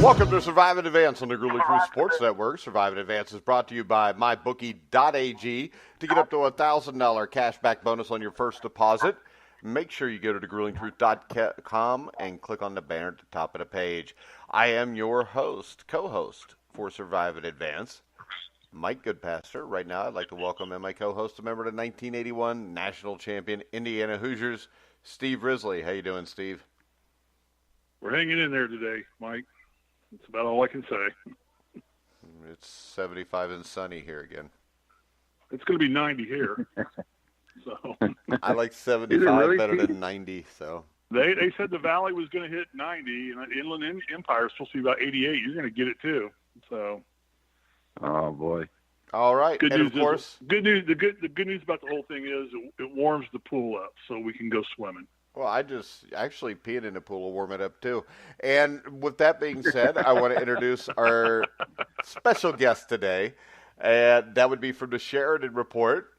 Welcome to Survive and Advance on the Grueling Crew Sports Network. Survive and Advance is brought to you by MyBookie.ag. To get up to a $1,000 cashback bonus on your first deposit, make sure you go to thegruelingtruth.com and click on the banner at the top of the page. I am your co-host for Survive and Advance, Mike Goodpaster. Right now, I'd like to welcome in my co-host, a member of the 1981 national champion Indiana Hoosiers, Steve Risley. How you doing, Steve? We're hanging in there today, Mike. That's about all I can say. It's 75 and sunny here again. It's going to be 90 here. So I like 75 better than 90. So they said the Valley was going to hit 90, and the Inland Empire is supposed to be about 88. You're going to get it too. So, oh boy! All right. Good and news. Of course, good news. The good news about the whole thing is it warms the pool up, so we can go swimming. Well, I just actually peeing in the pool will warm it up too. And with that being said, I want to introduce our special guest today, and that would be from the Sheridan Report,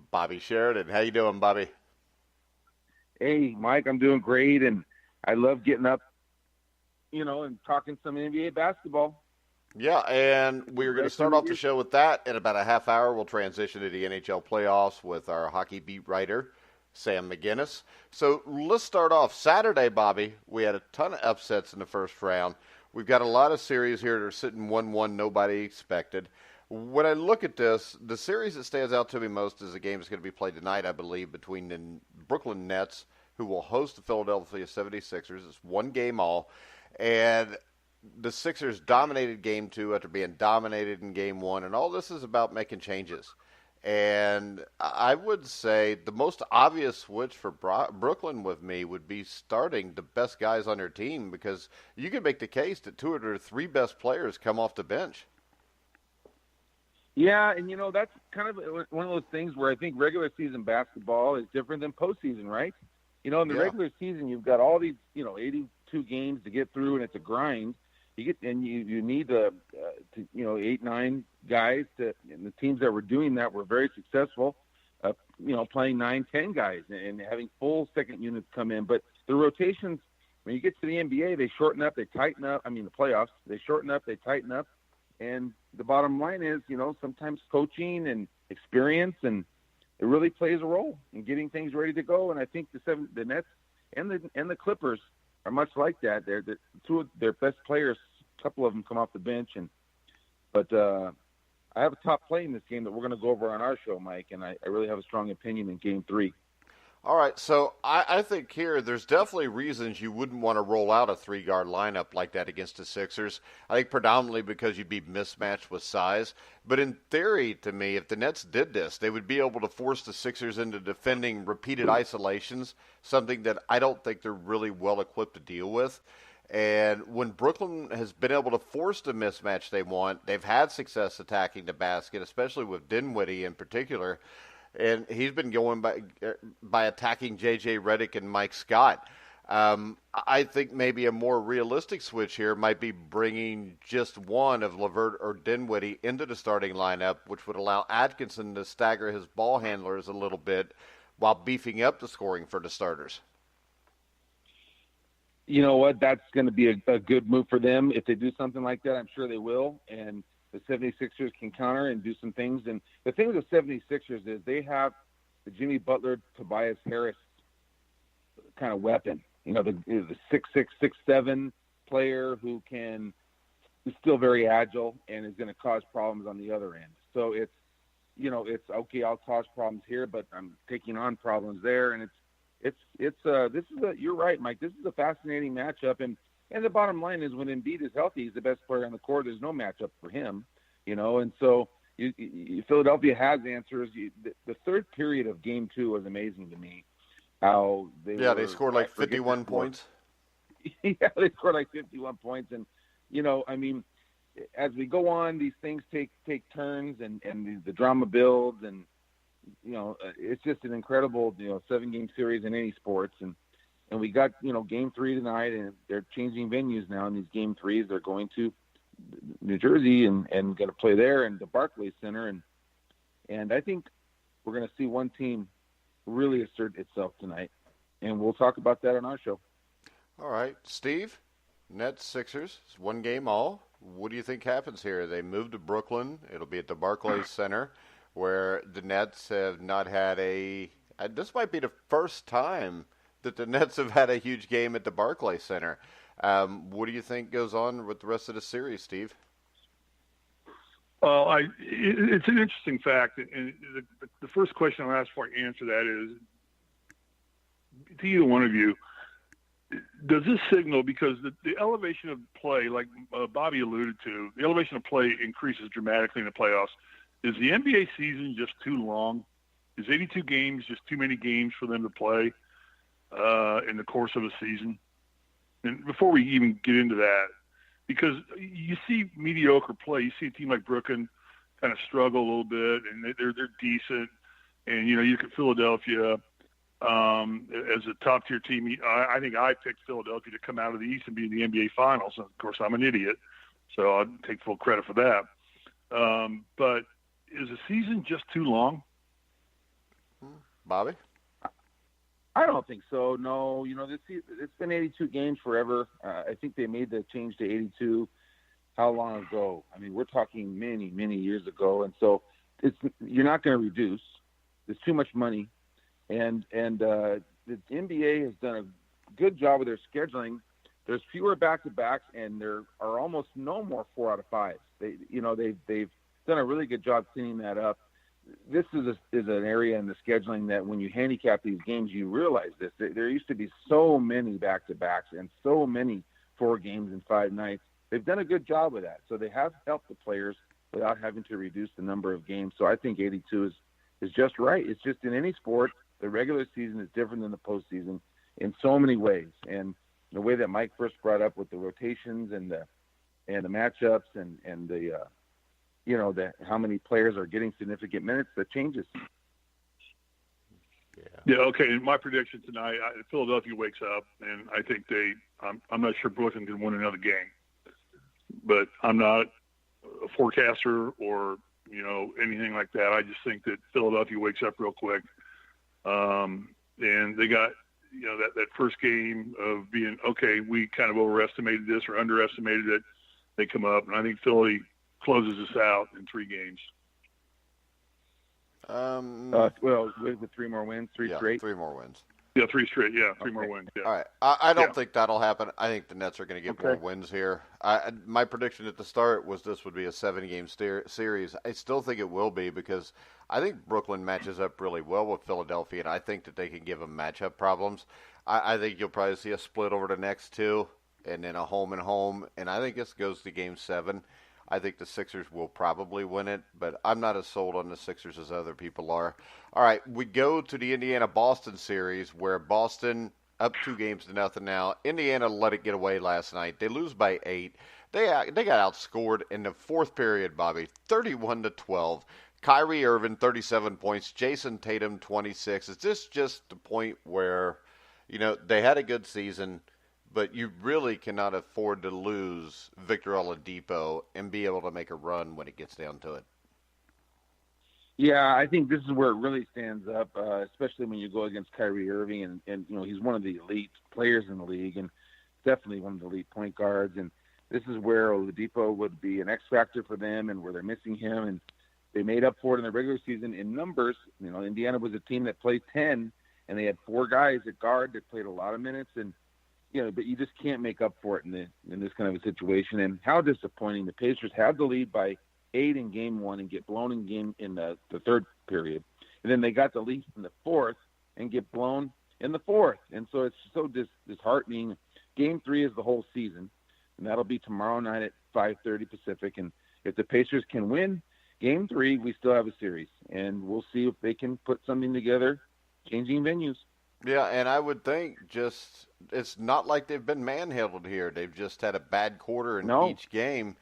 Bobby Sheridan. How you doing, Bobby? Hey, Mike, I'm doing great, and I love getting up, and talking some NBA basketball. Yeah, and we're going to start off the show with that. In about a half hour, we'll transition to the NHL Playoffs with our hockey beat writer, Sam McGinnis. So let's start off. Saturday, Bobby, we had a ton of upsets in the first round. We've got a lot of series here that are sitting 1-1, nobody expected. When I look at this, the series that stands out to me most is a game that's going to be played tonight, I believe, between the Brooklyn Nets, who will host the Philadelphia 76ers. It's one game all. And the Sixers dominated game two after being dominated in game one. And all this is about making changes. And I would say the most obvious switch for Brooklyn with me would be starting the best guys on their team, because you could make the case that two of their three best players come off the bench. Yeah, and that's kind of one of those things where I think regular season basketball is different than postseason, right? In the regular season, you've got all these 82 games to get through, and it's a grind. You need 8, 9 guys and the teams that were doing that were very successful, playing 9, 10 guys and having full second units come in. But the rotations, when you get to the NBA, they shorten up, they tighten up. I mean, the playoffs, they shorten up, they tighten up. And the bottom line is, sometimes coaching and experience, and it really plays a role in getting things ready to go. And I think the Nets and the Clippers are much like that. They're two of their best players. A couple of them come off the bench, but I have a top play in this game that we're going to go over on our show, Mike, and I really have a strong opinion in Game 3. All right, so I think here there's definitely reasons you wouldn't want to roll out a three-guard lineup like that against the Sixers. I think predominantly because you'd be mismatched with size. But in theory, to me, if the Nets did this, they would be able to force the Sixers into defending repeated isolations, something that I don't think they're really well-equipped to deal with. And when Brooklyn has been able to force the mismatch they want, they've had success attacking the basket, especially with Dinwiddie in particular. And he's been going by attacking J.J. Redick and Mike Scott. I think maybe a more realistic switch here might be bringing just one of LeVert or Dinwiddie into the starting lineup, which would allow Atkinson to stagger his ball handlers a little bit while beefing up the scoring for the starters. You know what? That's going to be a good move for them. If they do something like that, I'm sure they will. And the 76ers can counter and do some things. And the thing with the 76ers is they have the Jimmy Butler, Tobias Harris kind of weapon. The 6'6", 6'7" player who is still very agile and is going to cause problems on the other end. So it's okay, I'll cause problems here, but I'm taking on problems there. And you're right, Mike. This is a fascinating matchup. And the bottom line is when Embiid is healthy, he's the best player on the court. There's no matchup for him, And so Philadelphia has answers. The third period of Game 2 was amazing to me. How they scored like 51 points. Yeah, they scored like 51 points. And, as we go on, these things take turns and the drama builds. And, it's just an incredible, 7-game series in any sports. And we got, Game 3 tonight, and they're changing venues now in these Game 3s. They're going to New Jersey and going to play there in the Barclays Center. And I think we're going to see one team really assert itself tonight. And we'll talk about that on our show. All right. Steve, Nets, Sixers, it's one game all. What do you think happens here? They move to Brooklyn. It'll be at the Barclays Center, where the Nets have not had this might be the first time that the Nets have had a huge game at the Barclays Center. What do you think goes on with the rest of the series, Steve? Well, it's an interesting fact, and the first question I'll ask before I answer that is, to either one of you, does this signal, because the elevation of play, like Bobby alluded to, the elevation of play increases dramatically in the playoffs. Is the NBA season just too long? Is 82 games just too many games for them to play in the course of a season? And before we even get into that, because you see mediocre play, you see a team like Brooklyn kind of struggle a little bit, and they're decent. And, you look at Philadelphia as a top-tier team. I think I picked Philadelphia to come out of the East and be in the NBA Finals. And, of course, I'm an idiot, so I'll take full credit for that. But is the season just too long? Bobby? I don't think so. No, it's been 82 games forever. I think they made the change to 82. How long ago? I mean, we're talking many, many years ago. And so you're not going to reduce. There's too much money. And the NBA has done a good job with their scheduling. There's fewer back-to-backs, and there are almost no more 4 out of 5s. They've done a really good job cleaning that up. This is an area in the scheduling that when you handicap these games, you realize this. There used to be so many back-to-backs and so many 4 games in 5 nights. They've done a good job with that. So they have helped the players without having to reduce the number of games. So I think 82 is just right. It's just in any sport, the regular season is different than the postseason in so many ways. And the way that Mike first brought up with the rotations and the matchups and the how many players are getting significant minutes, that changes. Yeah. Okay. My prediction tonight, Philadelphia wakes up, and I think I'm not sure Brooklyn can win another game, but I'm not a forecaster or anything like that. I just think that Philadelphia wakes up real quick, and they got that first game of being okay. We kind of overestimated this or underestimated it. They come up, and I think Philly closes us out in 3 games. With 3 more wins, 3 straight? 3 more wins. Yeah, 3 straight. Yeah, 3 more wins. Yeah. All right. I don't think that'll happen. I think the Nets are going to get more wins here. My prediction at the start was this would be a 7-game series. I still think it will be because I think Brooklyn matches up really well with Philadelphia, and I think that they can give them matchup problems. I think you'll probably see a split over the next 2 and then a home and home, and I think this goes to Game 7. I think the Sixers will probably win it, but I'm not as sold on the Sixers as other people are. All right, we go to the Indiana-Boston series where Boston up 2-0 now. Indiana let it get away last night. They lose by 8. They got outscored in the 4th period, Bobby, 31-12. Kyrie Irving, 37 points. Jason Tatum, 26. Is this just the point where, they had a good season, but you really cannot afford to lose Victor Oladipo and be able to make a run when it gets down to it? Yeah, I think this is where it really stands up, especially when you go against Kyrie Irving, and he's one of the elite players in the league, and definitely one of the elite point guards. And this is where Oladipo would be an X factor for them, and where they're missing him. And they made up for it in the regular season in numbers. Indiana was a team that played 10, and they had 4 guys at guard that played a lot of minutes, and but you just can't make up for it in this kind of a situation. And how disappointing. The Pacers have the lead by 8 in Game 1 and get blown in the 3rd period. And then they got the lead in the 4th and get blown in the 4th. And so it's so disheartening. Game 3 is the whole season, and that'll be tomorrow night at 5:30 Pacific. And if the Pacers can win Game 3, we still have a series. And we'll see if they can put something together, changing venues. Yeah, and I would think it's not like they've been manhandled here. They've just had a bad quarter in each game.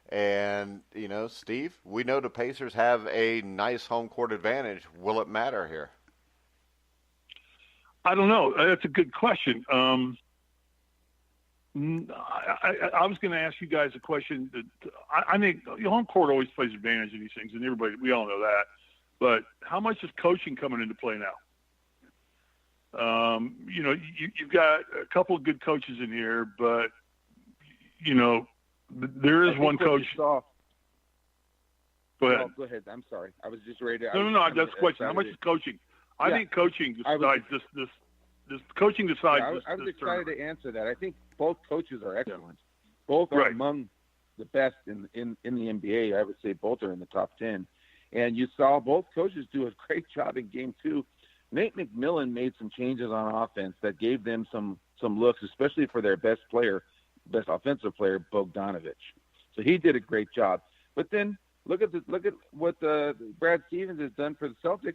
And, Steve, we know the Pacers have a nice home court advantage. Will it matter here? I don't know. That's a good question. I was going to ask you guys a question. I think home court always plays advantage in these things, and we all know that. But how much is coaching coming into play now? You've got a couple of good coaches in here, but there is one coach. Go ahead. Oh, go ahead. I'm sorry. I was just ready to. No. That's the question. How much is coaching? I think coaching decides this coaching decides. I was excited to answer that. I think both coaches are excellent. Both are among the best in the NBA. I would say both are in the top 10. And you saw both coaches do a great job in Game 2. Nate McMillan made some changes on offense that gave them some looks, especially for their best offensive player, Bogdanovich. So he did a great job. But then look at what Brad Stevens has done for the Celtics,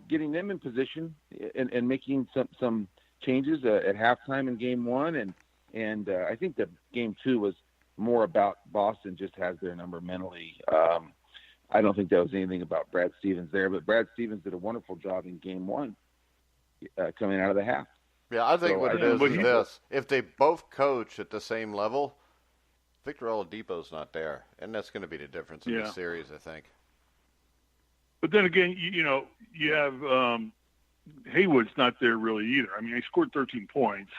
getting them in position and making some changes at halftime in Game 1, and I think that Game 2 was more about Boston just has their number mentally. I don't think that was anything about Brad Stevens there, but Brad Stevens did a wonderful job in Game 1 coming out of the half. Yeah, I think what it is this. If they both coach at the same level, Victor Oladipo's not there, and that's going to be the difference in the series, I think. But then again, you have Haywood's not there really either. I mean, he scored 13 points,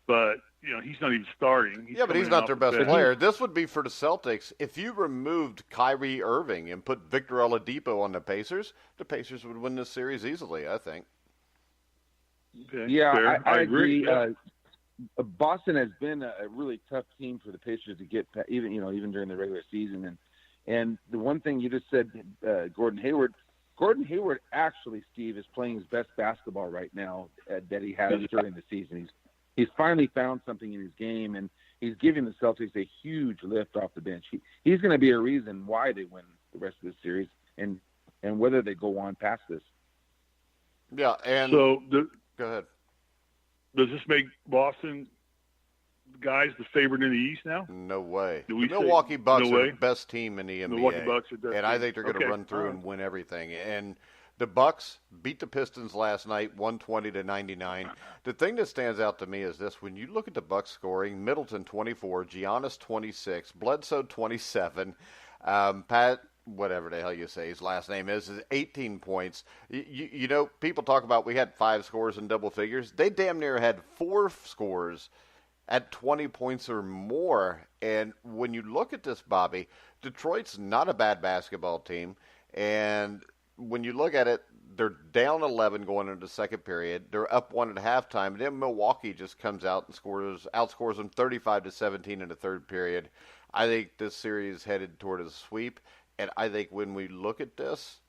but he's not even starting. But he's not their best player. This would be for the Celtics. If you removed Kyrie Irving and put Victor Oladipo on the Pacers would win this series easily, I think. Okay, yeah, I agree. Boston has been a really tough team for the Pacers to get, even during the regular season. And the one thing you just said, Gordon Hayward actually, Steve, is playing his best basketball right now that he has during the season. He's finally found something in his game, and he's giving the Celtics a huge lift off the bench. He's going to be a reason why they win the rest of the series and whether they go on past this. Yeah, and so go ahead. Does this make Boston guys the favorite in the East now? No way. The Milwaukee Bucks are the best team in the NBA. Milwaukee Bucks are and I think they're going to run through and win everything. And the Bucks beat the Pistons last night, 120-99. The thing that stands out to me is this: when you look at the Bucks scoring, Middleton 24, Giannis 26, Bledsoe 27, Pat, whatever the hell you say his last name is 18 points. People talk about we had 5 scores in double figures. They damn near had 4 scores at 20 points or more. And when you look at this, Bobby, Detroit's not a bad basketball team, and when you look at it, they're down 11 going into the second period. They're up 1 at halftime. And then Milwaukee just comes out and outscores them 35-17 in the third period. I think this series is headed toward a sweep. And I think when we look at this,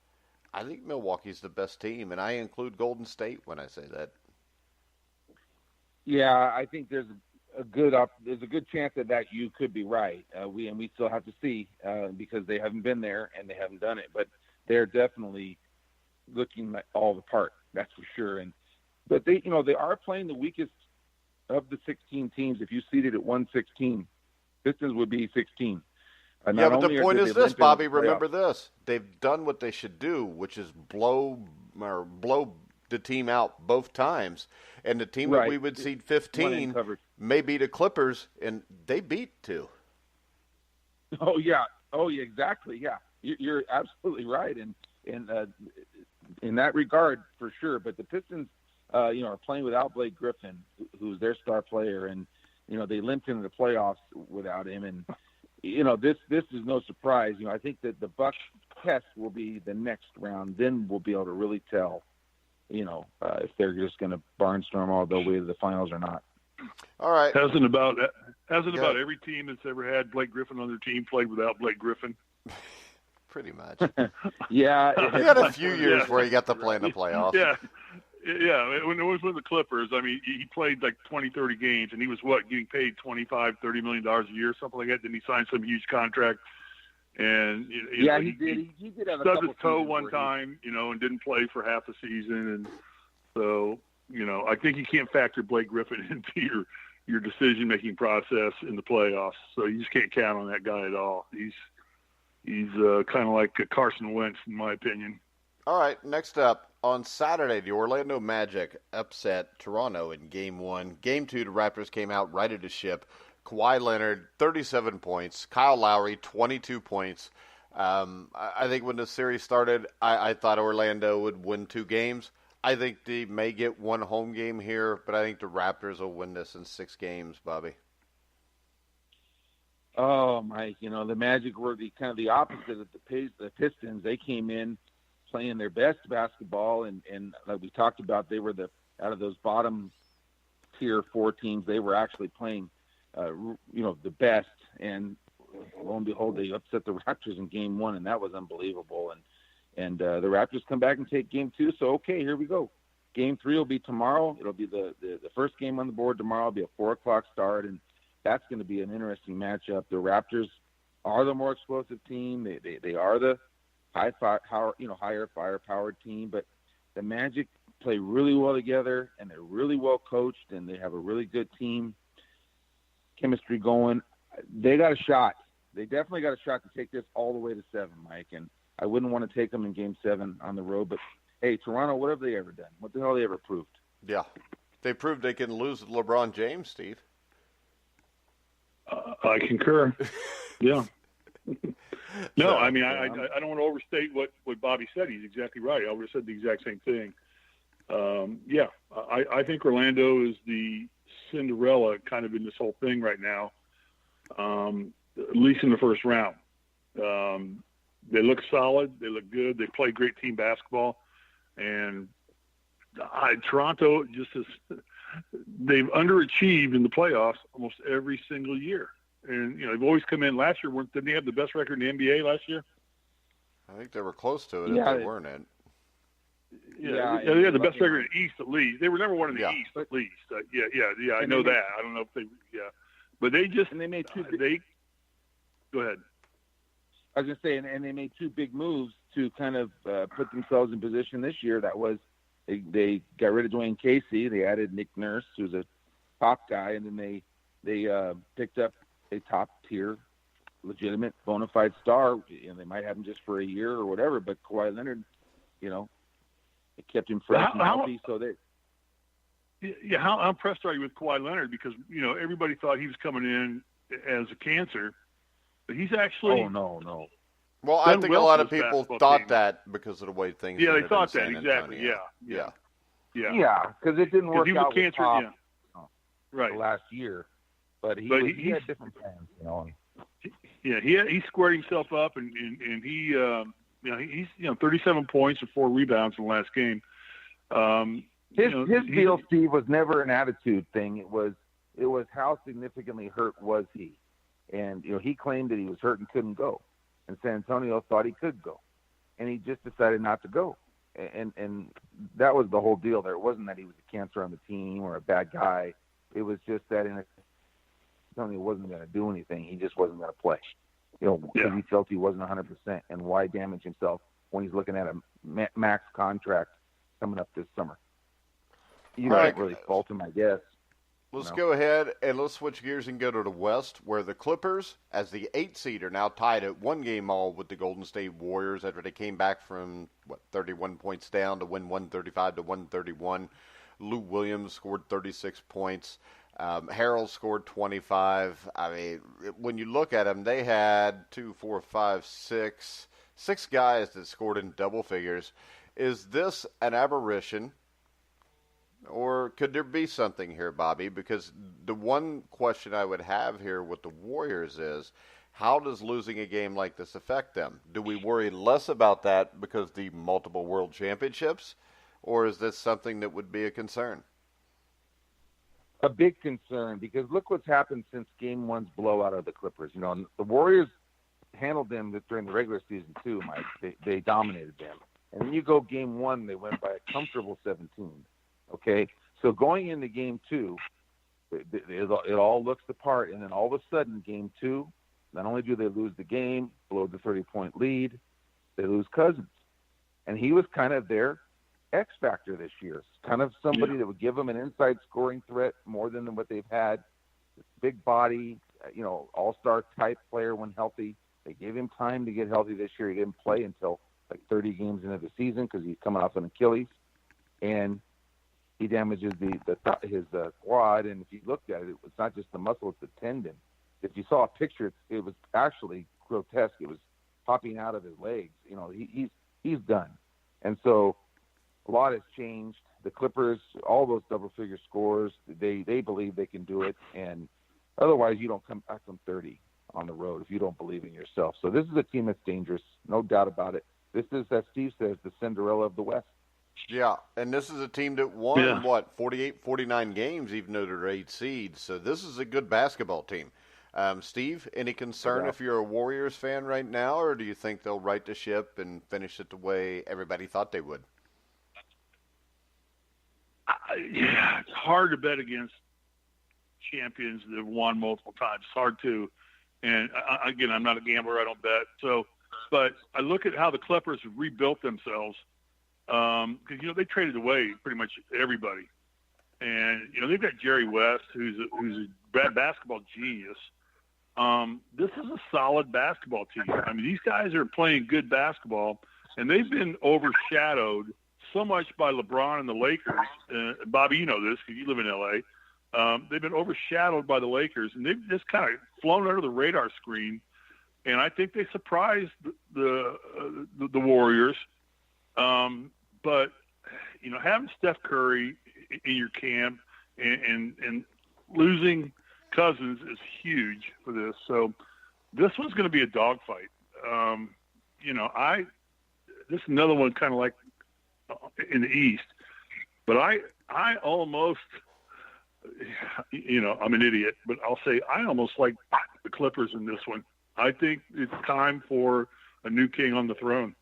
I think Milwaukee's the best team. And I include Golden State when I say that. Yeah, I think there's a good chance that you could be right. We still have to see because they haven't been there and they haven't done it. But they're definitely looking like all the part, that's for sure. But they are playing the weakest of the 16 teams. If you seeded at 116, Pistons would be 16. But the point is this, Bobby. Remember this: they've done what they should do, which is blow the team out both times. And the team that we would seed 15 may beat the Clippers, and they beat 2. Oh yeah, exactly. Yeah. You're absolutely right, and in that regard, for sure. But the Pistons, are playing without Blake Griffin, who's their star player, and they limped into the playoffs without him. And this is no surprise. I think that the Bucks test will be the next round. Then we'll be able to really tell, if they're just going to barnstorm all the way to the finals or not. All right. Hasn't about every team that's ever had Blake Griffin on their team played without Blake Griffin? Pretty much. Yeah. He had a few years where he got to play in the playoffs. Yeah. When it was with the Clippers, I mean, he played like 20, 30 games, and he was getting paid $25, $30 million a year, something like that. Then he signed some huge contract. And he did. He did have a stubbed his toe one time, and didn't play for half a season. And so, I think you can't factor Blake Griffin into your decision-making process in the playoffs. So you just can't count on that guy at all. He's kind of like Carson Wentz, in my opinion. All right, next up. On Saturday, the Orlando Magic upset Toronto in Game 1. Game 2, the Raptors came out, righted the ship. Kawhi Leonard, 37 points. Kyle Lowry, 22 points. I think when the series started, I thought Orlando would win 2 games. I think they may get 1 home game here, but I think the Raptors will win this in 6 games, Bobby. Oh, Mike, the Magic were the kind of the opposite of the Pistons. They came in playing their best basketball, and like we talked about, they were out of those bottom tier 4 teams, they were actually playing, the best. And lo and behold, they upset the Raptors in Game 1, and that was unbelievable. And the Raptors come back and take Game 2. So okay, here we go. Game 3 will be tomorrow. It'll be the first game on the board tomorrow. It'll be a 4:00 start, and that's going to be an interesting matchup. The Raptors are the more explosive team. They are the higher firepower team, but the Magic play really well together, and they're really well coached, and they have a really good team chemistry going. They got a shot. They definitely got a shot to take this all the way to 7, Mike, and I wouldn't want to take them in Game 7 on the road, but hey, Toronto, what have they ever done? What the hell have they ever proved? Yeah, they proved they can lose to LeBron James, Steve. I concur. Yeah. No, So, I mean, I don't want to overstate what Bobby said. He's exactly right. I would have said the exact same thing. I think Orlando is the Cinderella kind of in this whole thing right now, at least in the first round. They look solid. They look good. They play great team basketball. And Toronto they've underachieved in the playoffs almost every single year. And, they've always come in. Last year, didn't they have the best record in the NBA last year? I think they were close to it if they weren't in. Yeah, they had the best record in the East at least. They were number one in the East at least. I know that. I don't know if they but they just and they made two. Go ahead. I was going to say, and they made 2 big moves to kind of put themselves in position this year. That was they got rid of Dwayne Casey. They added Nick Nurse, who's a top guy, and then they picked up a top tier, legitimate, bona fide star. They might have him just for a year or whatever. But Kawhi Leonard, it kept him fresh and healthy. So how impressed are you with Kawhi Leonard? Because everybody thought he was coming in as a cancer, but he's actually. Oh no. Well, I think a lot of people thought that because of the way things. Yeah, they thought that exactly. Yeah, because it didn't work out with Pop, right last year, but he had different plans, Yeah, he squared himself up, and he's 37 points and 4 rebounds in the last game. His deal, Steve, was never an attitude thing. It was how significantly hurt was he, and he claimed that he was hurt and couldn't go. And San Antonio thought he could go, and he just decided not to go. And that was the whole deal there. It wasn't that he was a cancer on the team or a bad guy. It was just that San Antonio wasn't going to do anything. He just wasn't going to play. Because he felt he wasn't 100%. And why damage himself when he's looking at a max contract coming up this summer? You can't really fault him, I guess. Let's go ahead and let's switch gears and go to the West, where the Clippers, as the 8th seed, are now tied at 1 game all with the Golden State Warriors after they came back from 31 points down to win 135 to 131. Lou Williams scored 36 points. Harrell scored 25. I mean, when you look at them, they had 6 guys that scored in double figures. Is this an aberration? Or could there be something here, Bobby? Because the one question I would have here with the Warriors is, how does losing a game like this affect them? Do we worry less about that because of the multiple world championships? Or is this something that would be a concern? A big concern, because look what's happened since Game 1's blowout of the Clippers. The Warriors handled them during the regular season too, Mike. They dominated them. And then you go Game 1, they went by a comfortable 17. Okay, so going into Game 2, it all looks the part, and then all of a sudden, Game 2, not only do they lose the game, blow the 30-point lead, they lose Cousins. And he was kind of their X factor this year, kind of somebody that would give them an inside scoring threat more than what they've had. Big body, all-star type player when healthy. They gave him time to get healthy this year. He didn't play until like 30 games into the season because he's coming off an Achilles, and he damages his quad. And if you looked at it, it's not just the muscle; it's the tendon. If you saw a picture, it was actually grotesque. It was popping out of his legs. He's done. And so a lot has changed. The Clippers, all those double-figure scores, they believe they can do it, and otherwise you don't come back from 30. on the road if you don't believe in yourself. So this is a team that's dangerous, no doubt about it. This is, as Steve says, the Cinderella of the West. Yeah, and this is a team that won, 48, 49 games, even though they're 8 seeds. So this is a good basketball team. Steve, any concern if you're a Warriors fan right now, or do you think they'll right the ship and finish it the way everybody thought they would? Yeah, it's hard to bet against champions that have won multiple times. It's hard to. And, again, I'm not a gambler. I don't bet. So, but I look at how the Clippers have rebuilt themselves because, they traded away pretty much everybody. And, they've got Jerry West, who's a basketball genius. This is a solid basketball team. I mean, these guys are playing good basketball, and they've been overshadowed so much by LeBron and the Lakers. Bobby, you know this because you live in L.A. They've been overshadowed by the Lakers, and they've just kind of flown under the radar screen. And I think they surprised the Warriors. But having Steph Curry in your camp and losing Cousins is huge for this. So this one's going to be a dogfight. This is another one kind of like in the East, but I almost, I'm an idiot, but I'll say I almost like the Clippers in this one. I think it's time for a new king on the throne.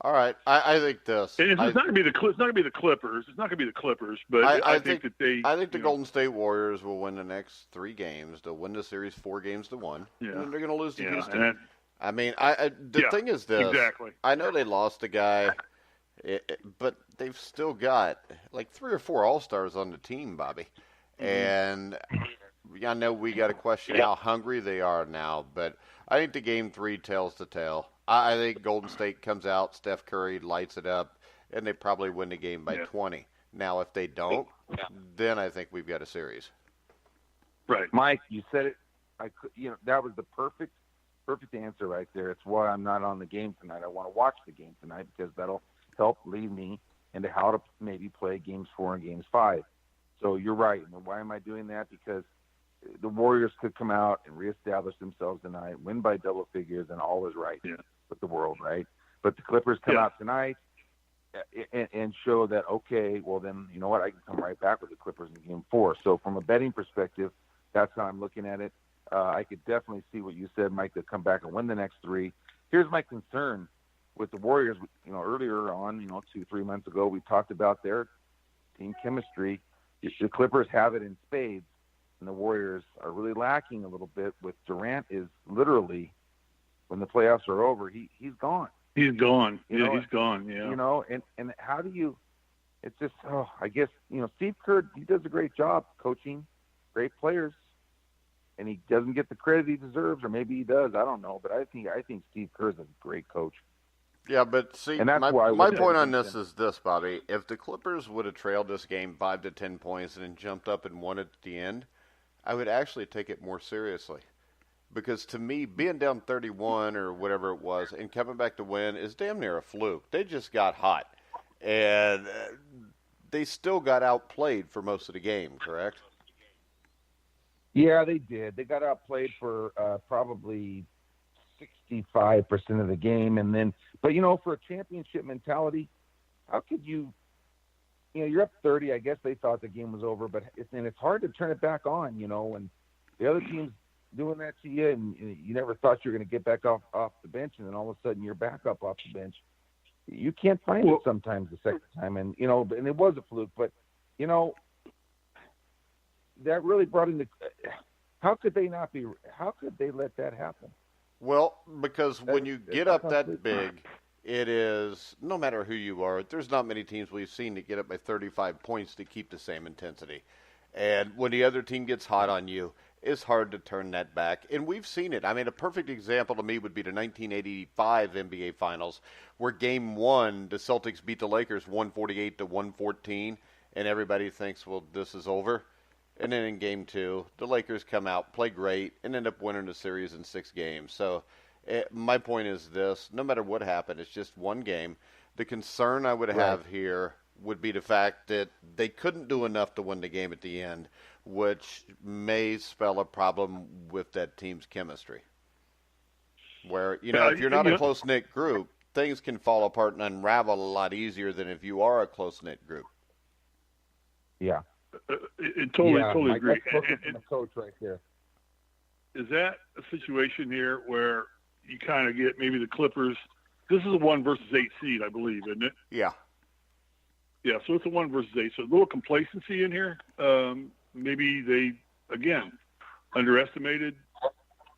All right, I think this. And it's not going to be the Clippers. It's not going to be the Clippers, but I think that they. I think the Golden State Warriors will win the next 3 games. They'll win the series 4-1, and then they're going to lose to Houston. The thing is this. Exactly. I know they lost a guy, but they've still got like 3 or 4 All-Stars on the team, Bobby. Mm-hmm. And I know we got to question how hungry they are now, but I think the Game 3 tells the tale. I think Golden State comes out, Steph Curry lights it up, and they probably win the game by 20. Now, if they don't, then I think we've got a series. Right. Mike, you said it. That was the perfect answer right there. It's why I'm not on the game tonight. I want to watch the game tonight because that'll help lead me into how to maybe play Games 4 and Games 5. So you're right. And why am I doing that? Because the Warriors could come out and reestablish themselves tonight, win by double figures, and all is right with the world, right? But the Clippers come out tonight and show that, okay, well then, you know what, I can come right back with the Clippers in Game 4. So from a betting perspective, that's how I'm looking at it. I could definitely see what you said, Mike, to come back and win the next 3. Here's my concern with the Warriors. Earlier on, 2-3 months ago, we talked about their team chemistry. The Clippers have it in spades. And the Warriors are really lacking a little bit with Durant is literally, when the playoffs are over, he's gone. He's gone. He's gone. Yeah. And how do you, it's just, I guess, Steve Kerr, he does a great job coaching great players, and he doesn't get the credit he deserves, or maybe he does. I don't know. But I think Steve Kerr is a great coach. Yeah, but see, and that's my point on this is this, Bobby. If the Clippers would have trailed this game 5 to 10 points and then jumped up and won it at the end, I would actually take it more seriously. Because to me, being down 31 or whatever it was and coming back to win is damn near a fluke. They just got hot. And they still got outplayed for most of the game, correct? Yeah, they did. They got outplayed for probably 65% of the game. And then, but, for a championship mentality, how could you, you're up 30. I guess they thought the game was over, but it's hard to turn it back on, when the other team's doing that to you and you never thought you were going to get back off the bench, and then all of a sudden you're back up off the bench. You can't find it sometimes the second time. And, and it was a fluke, but, that really brought in how could they let that happen? Well, because when you get up that big, it is, no matter who you are, there's not many teams we've seen that get up by 35 points to keep the same intensity. And when the other team gets hot on you, it's hard to turn that back. And we've seen it. I mean, a perfect example to me would be the 1985 NBA Finals, where Game 1, the Celtics beat the Lakers 148 to 114, and everybody thinks, well, this is over. And then in Game 2, the Lakers come out, play great, and end up winning the series in 6 games. So my point is this. No matter what happened, it's just one game. The concern I would have here would be the fact that they couldn't do enough to win the game at the end. which may spell a problem with that team's chemistry. Where, if you're not a close-knit group, things can fall apart and unravel a lot easier than if you are a close-knit group. Yeah. Totally agree. And the coach right there. Is that a situation here where you kind of get maybe the Clippers? This is a 1 versus 8 seed, I believe, isn't it? Yeah. Yeah, so it's a 1 versus 8. So a little complacency in here. Maybe they, again, underestimated.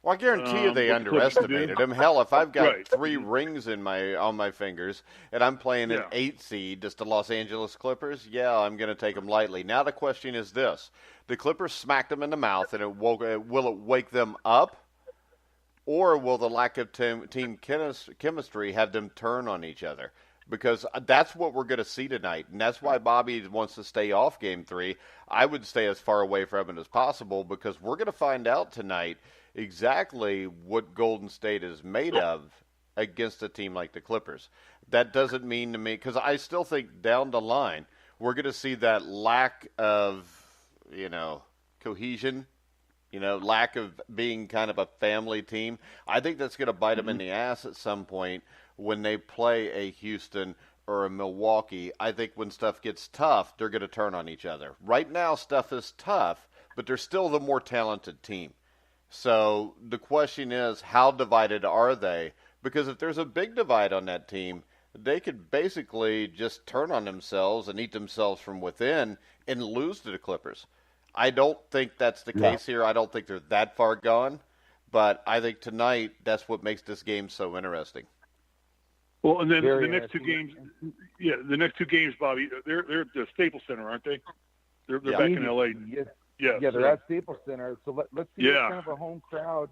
Well, I guarantee you they underestimated him. Hell, if I've got 3 rings on my fingers and I'm playing an 8 seed, just the Los Angeles Clippers, I'm going to take them lightly. Now the question is this. The Clippers smacked them in the mouth, and will it wake them up? Or will the lack of team chemistry have them turn on each other? Because that's what we're going to see tonight, and that's why Bobby wants to stay off Game 3. I would stay as far away from it as possible, because we're going to find out tonight exactly what Golden State is made of against a team like the Clippers. That doesn't mean to me, because I still think down the line we're going to see that lack of, cohesion, lack of being kind of a family team. I think that's going to bite them in the ass at some point when they play a Houston or a Milwaukee. I think when stuff gets tough, they're going to turn on each other. Right now, stuff is tough, but they're still the more talented team. So the question is, how divided are they? Because if there's a big divide on that team, they could basically just turn on themselves and eat themselves from within and lose to the Clippers. I don't think that's the case here. I don't think they're that far gone. But I think tonight, that's what makes this game so interesting. Well, and then the next two games, Bobby, they're at the Staples Center, aren't they? They're back in L.A. Yeah, they're at Staples Center. So let's see what kind of a home crowd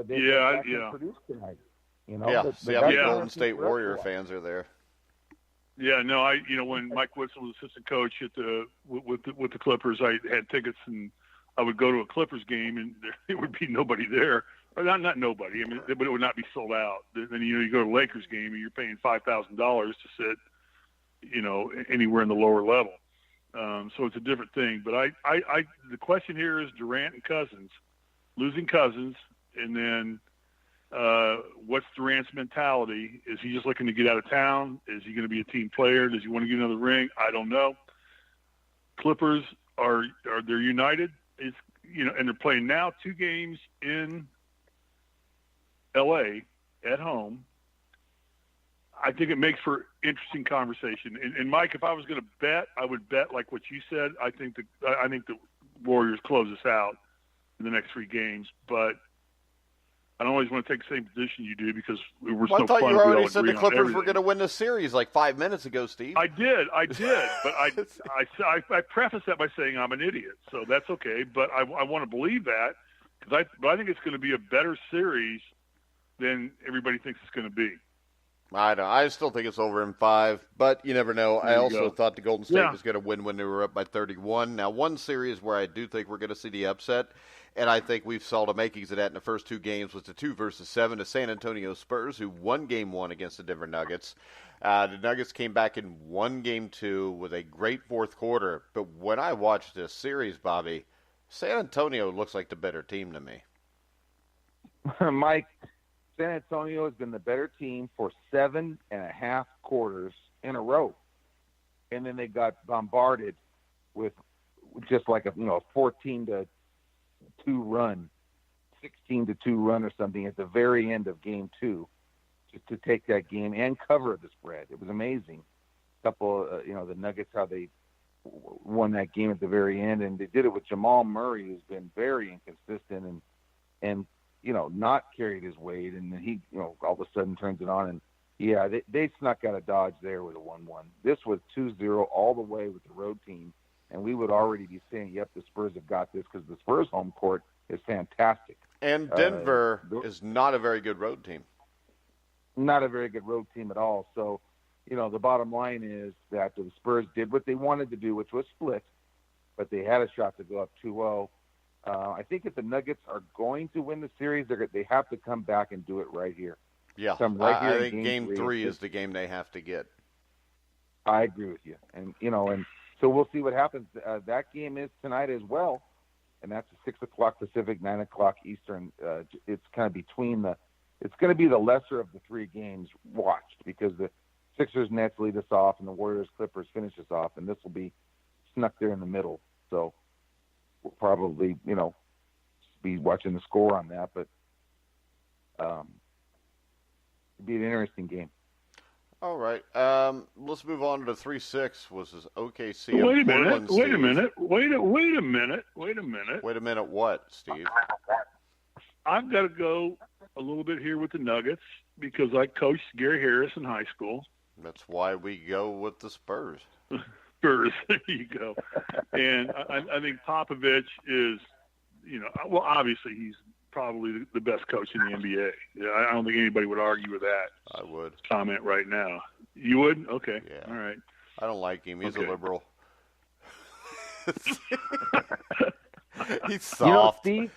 they can produce tonight. Golden State Warrior fans are there. Yeah, no, when Mike Whitson was assistant coach with the Clippers, I had tickets and I would go to a Clippers game and there would be nobody there. Or not nobody. I mean, but it would not be sold out. Then you go to a Lakers game and you're paying $5,000 to sit, anywhere in the lower level. So it's a different thing. But the question here is Durant and Cousins, losing Cousins, and then what's Durant's mentality? Is he just looking to get out of town? Is he going to be a team player? Does he want to get another ring? I don't know. Clippers they're united. It's and they're playing now 2 games in L.A. at home. I think it makes for interesting conversation. And Mike, if I was going to bet, I would bet like what you said. I think the Warriors close us out in the next 3 games, but I don't always want to take the same position you do because we're so fun. I thought you already said the Clippers were going to win the series like 5 minutes ago, Steve. I did, but I prefaced that by saying I'm an idiot, so that's okay. But I want to believe that because I think it's going to be a better series than everybody thinks it's going to be. I still think it's over in 5, but you never know. I also thought the Golden State was going to win when they were up by 31. Now, one series where I do think we're going to see the upset, and I think we've saw the makings of that in the first 2 games, was the 2 versus 7, the San Antonio Spurs, who won Game 1 against the Denver Nuggets. The Nuggets came back and won Game 2 with a great fourth quarter. But when I watched this series, Bobby, San Antonio looks like the better team to me. Mike, San Antonio has been the better team for 7.5 quarters in a row. And then they got bombarded with just like a 14-2 run, 16-2 run or something at the very end of Game 2 to take that game and cover the spread. It was amazing. A couple, the Nuggets, how they won that game at the very end, and they did it with Jamal Murray, who's been very inconsistent and not carried his weight, and then he, all of a sudden turns it on, and they snuck out of Dodge there with a 1-1. This was 2-0 all the way with the road team, and we would already be saying, yep, the Spurs have got this because the Spurs home court is fantastic. And Denver is not a very good road team. Not a very good road team at all. So, the bottom line is that the Spurs did what they wanted to do, which was split, but they had a shot to go up 2-0. I think if the Nuggets are going to win the series, they have to come back and do it right here. Yeah, I think Game 3 is the game they have to get. I agree with you, and so we'll see what happens. That game is tonight as well. and that's 6 o'clock Pacific, 9 o'clock Eastern. It's kind of between it's going to be the lesser of the three games watched, because the Sixers Nets lead us off and the Warriors Clippers finish us off, and this will be snuck there in the middle. So we'll probably, be watching the score on that, but it'll be an interesting game. All right. Let's move on to 3-6. Was this OKC? Wait a minute. Portland, Wait a Steve. minute. Wait a minute. Wait a minute. What, Steve? I've got to go a little bit here with the Nuggets because I coached Gary Harris in high school. That's why we go with the Spurs. Spurs. There you go. And I think Popovich is, well, obviously he's probably the best coach in the NBA. Yeah, I don't think anybody would argue with that. I would. Comment right now. You would? Okay. Yeah. All right. I don't like him. He's Okay. a liberal. He's soft. Steve,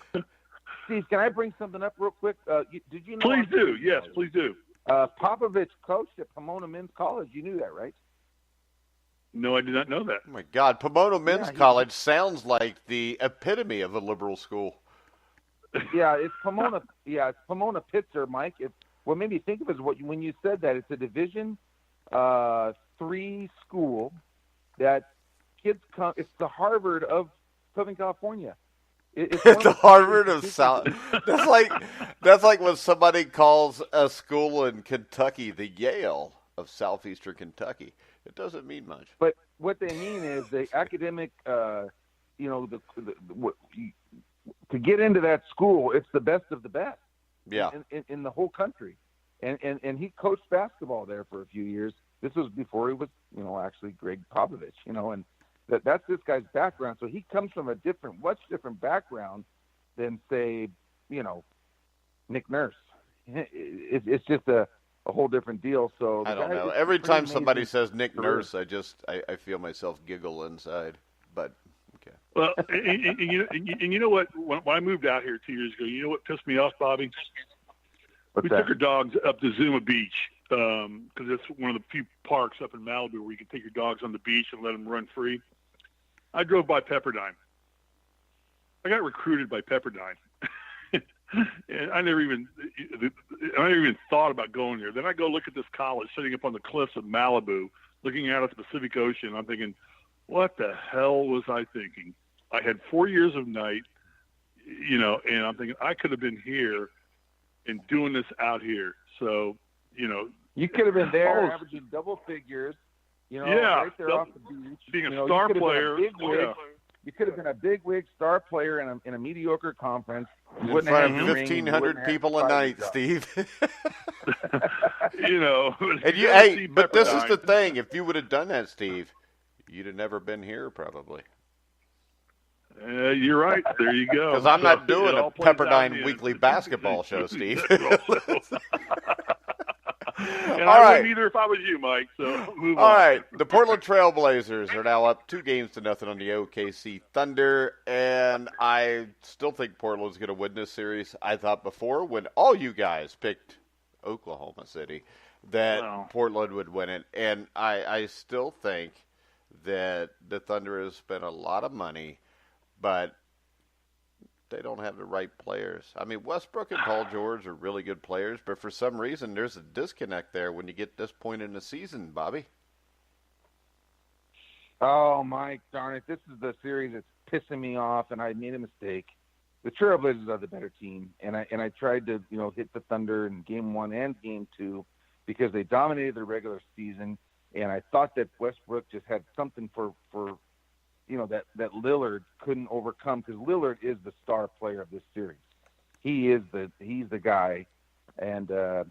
can I bring something up real quick? Did you know? Please do. Yes, please do. Popovich coached at Pomona Men's College. You knew that, right? No, I did not know that. Oh, my God. Pomona Men's Yeah, College sounds like the epitome of a liberal school. Yeah, it's Pomona. Yeah, it's Pomona Pitzer, Mike. What made me think of it is when you said that it's a Division III school that kids come. It's the Harvard of Southern California. It's The Harvard of South. That's like when somebody calls a school in Kentucky the Yale of southeastern Kentucky. It doesn't mean much. But what they mean is the academic, to get into that school, it's the best of the best. Yeah. In the whole country, and he coached basketball there for a few years. This was before he was, actually Greg Popovich, and that's this guy's background. So he comes from a much different background than, say, Nick Nurse. It's just a whole different deal. So I don't know. Every time somebody says Nick Nurse, I feel myself giggle inside. But okay. Well, and you know what? When I moved out here 2 years ago, you know what pissed me off, Bobby? We took our dogs up to Zuma Beach because it's one of the few parks up in Malibu where you can take your dogs on the beach and let them run free. I drove by Pepperdine. I got recruited by Pepperdine. And I never even thought about going there. Then I go look at this college sitting up on the cliffs of Malibu, looking out at the Pacific Ocean. I'm thinking, what the hell was I thinking? I had 4 years of night, and I'm thinking I could have been here and doing this out here. So, you could have been there averaging double figures, right there off the beach. Being a star player. You could have been a big wig star player in a mediocre conference. In front of 1,500 people a night, Steve. But this is the thing. If you would have done that, Steve, you'd have never been here, probably. You're right. There you go. Because I'm not doing a Pepperdine weekly basketball show, Steve. And I wouldn't either if I was you, Mike. So move on. All right. The Portland Trail Blazers are now up 2-0 on the OKC Thunder, and I still think Portland's going to win this series. I thought before, when all you guys picked Oklahoma City, that Portland would win it, and I still think that the Thunder has spent a lot of money, but they don't have the right players. I mean, Westbrook and Paul George are really good players, but for some reason there's a disconnect there when you get this point in the season, Bobby. Oh, Mike, darn it. This is the series that's pissing me off, and I made a mistake. The Trailblazers are the better team, and I tried to, hit the Thunder in Game 1 and Game 2 because they dominated the regular season, and I thought that Westbrook just had something for that Lillard couldn't overcome, because Lillard is the star player of this series. He's the guy, and I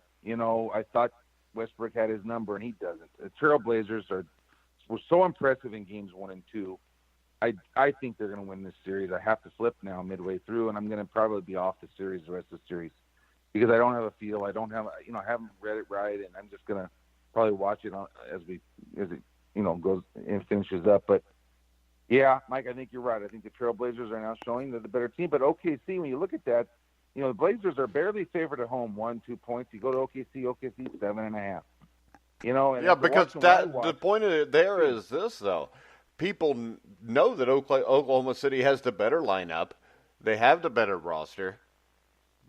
thought Westbrook had his number, and he doesn't. The Trailblazers were so impressive in Games 1 and 2. I think they're going to win this series. I have to flip now midway through, and I'm going to probably be off the series the rest of the series because I don't have a feel. I don't have I haven't read it right, and I'm just going to probably watch it as it goes and finishes up, but. Yeah, Mike, I think you're right. I think the Trailblazers are now showing they're the better team. But OKC, when you look at that, the Blazers are barely favored at home, 1-2 points. You go to OKC 7.5. And because the point of it there is this, though. People know that Oklahoma City has the better lineup, They have the better roster,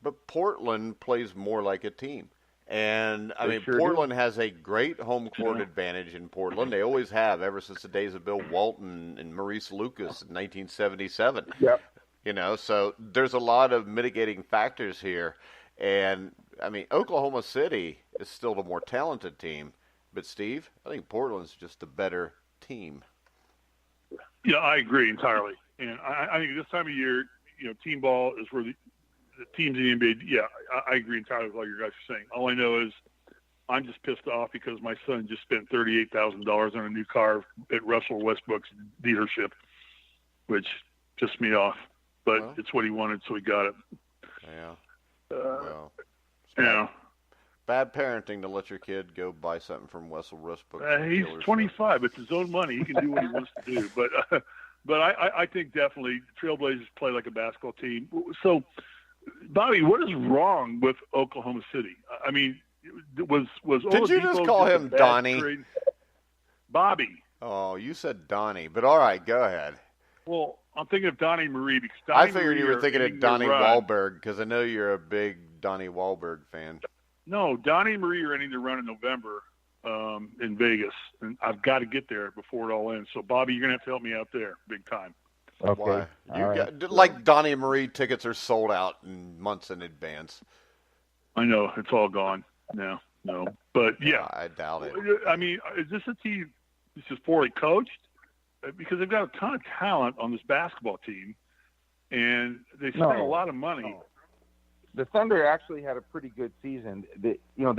but Portland plays more like a team. And, Portland has a great home court advantage in Portland. They always have, ever since the days of Bill Walton and Maurice Lucas in 1977. Yep. So there's a lot of mitigating factors here. And, Oklahoma City is still the more talented team. But, Steve, I think Portland's just the better team. Yeah, I agree entirely. And I think this time of year, team ball is where the teams in the NBA, I agree entirely with all you guys are saying. All I know is I'm just pissed off because my son just spent $38,000 on a new car at Russell Westbrook's dealership, which pissed me off. But it's what he wanted, so he got it. Yeah. Bad parenting to let your kid go buy something from Russell Westbrook. He's 25. It's his own money. He can do what he wants to do. But I think definitely Trailblazers play like a basketball team. So, Bobby, what is wrong with Oklahoma City? Was Did you just call him Donnie? Trade? Bobby. Oh, you said Donnie, but all right, go ahead. Well, I'm thinking of Donnie Marie because I figured you were thinking of Donnie Wahlberg because I know you're a big Donnie Wahlberg fan. No, Donnie and Marie are ending their run in November in Vegas, and I've got to get there before it all ends. So, Bobby, you're going to have to help me out there big time. Okay. Why? Like Donnie and Marie tickets are sold out in months in advance. I know. It's all gone now. No. But, yeah. I doubt it. Is this a team that's just poorly coached? Because they've got a ton of talent on this basketball team, and they spent a lot of money. No. The Thunder actually had a pretty good season. They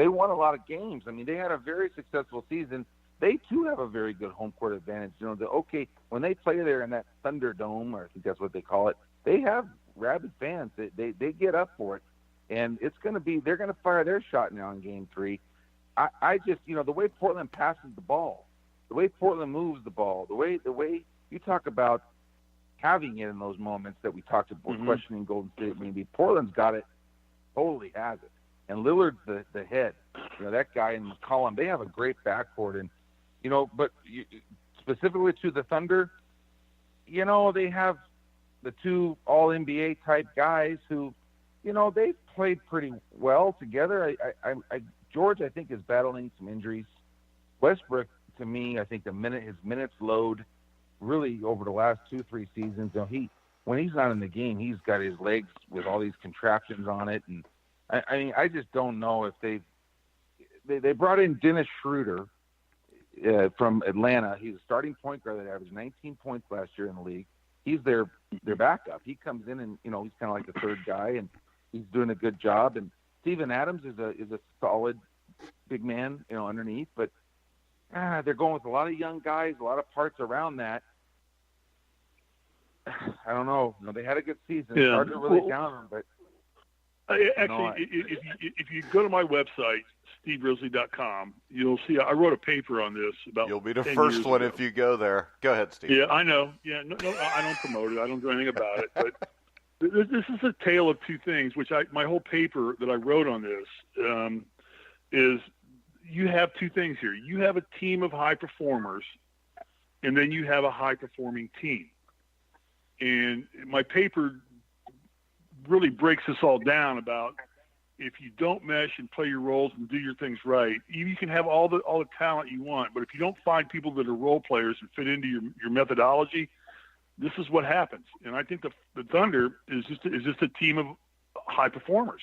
won a lot of games. They had a very successful season. They too have a very good home court advantage. When they play there in that Thunderdome, or I think that's what they call it, they have rabid fans. They get up for it, and they're going to fire their shot now in Game 3. I just the way Portland passes the ball, the way Portland moves the ball, the way you talk about having it in those moments that we talked about, questioning Golden State. Maybe Portland's got it. Totally has it. And Lillard's the head. That guy in McCollum, they have a great backcourt. And, but specifically to the Thunder, they have the two all-NBA type guys who, they've played pretty well together. George, I think, is battling some injuries. Westbrook, to me, I think his minutes load really over the last 2-3 seasons, when he's not in the game, he's got his legs with all these contraptions on it. And I just don't know if they brought in Dennis Schroeder from Atlanta. He's a starting point guard that averaged 19 points last year in the league. He's their backup. He comes in and, he's kind of like the third guy, and he's doing a good job. And Steven Adams is a solid big man, underneath. But they're going with a lot of young guys, a lot of parts around that. I don't know. They had a good season. It's hard to really down them, but actually, if you go to my website, SteveRisley.com, you'll see I wrote a paper on this about. You'll be the first one if you go there. Go ahead, Steve. Yeah, I know. Yeah, no, I don't promote it. I don't do anything about it. But this is a tale of two things. My whole paper that I wrote on this is you have two things here. You have a team of high performers, and then you have a high performing team. And my paper really breaks this all down about if you don't mesh and play your roles and do your things right, you can have all the talent you want, but if you don't find people that are role players and fit into your methodology, this is what happens. And I think the Thunder is just a team of high performers,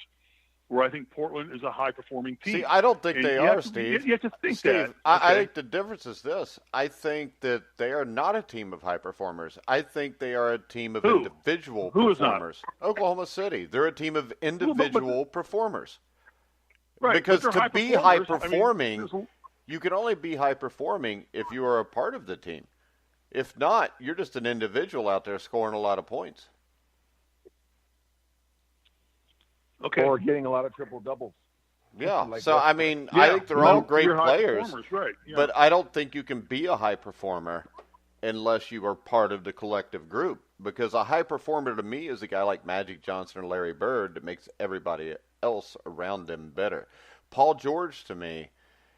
where I think Portland is a high-performing team. See, I don't think they are, Steve. You have to think Steve, that. I think the difference is this. I think that they are not a team of high performers. I think they are a team of individual performers. Oklahoma City. They're a team of individual performers. Right. Because to be high-performing, you can only be high-performing if you are a part of the team. If not, you're just an individual out there scoring a lot of points. Okay. Or getting a lot of triple doubles. Yeah. I think they're all great players. Right. Yeah. But I don't think you can be a high performer unless you are part of the collective group. Because a high performer to me is a guy like Magic Johnson or Larry Bird that makes everybody else around them better. Paul George, to me,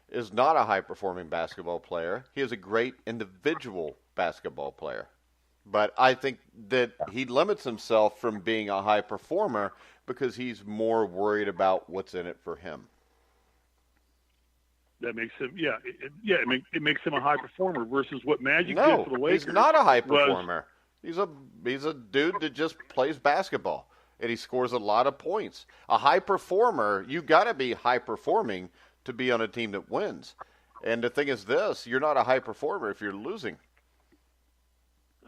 is not a high performing basketball player. He is a great individual basketball player. But I think that he limits himself from being a high performer because he's more worried about what's in it for him. That makes him, it makes him a high performer versus what Magic did for the Lakers. He's not a high performer. He's a dude that just plays basketball, and he scores a lot of points. A high performer, you got to be high performing to be on a team that wins. And the thing is this, you're not a high performer if you're losing.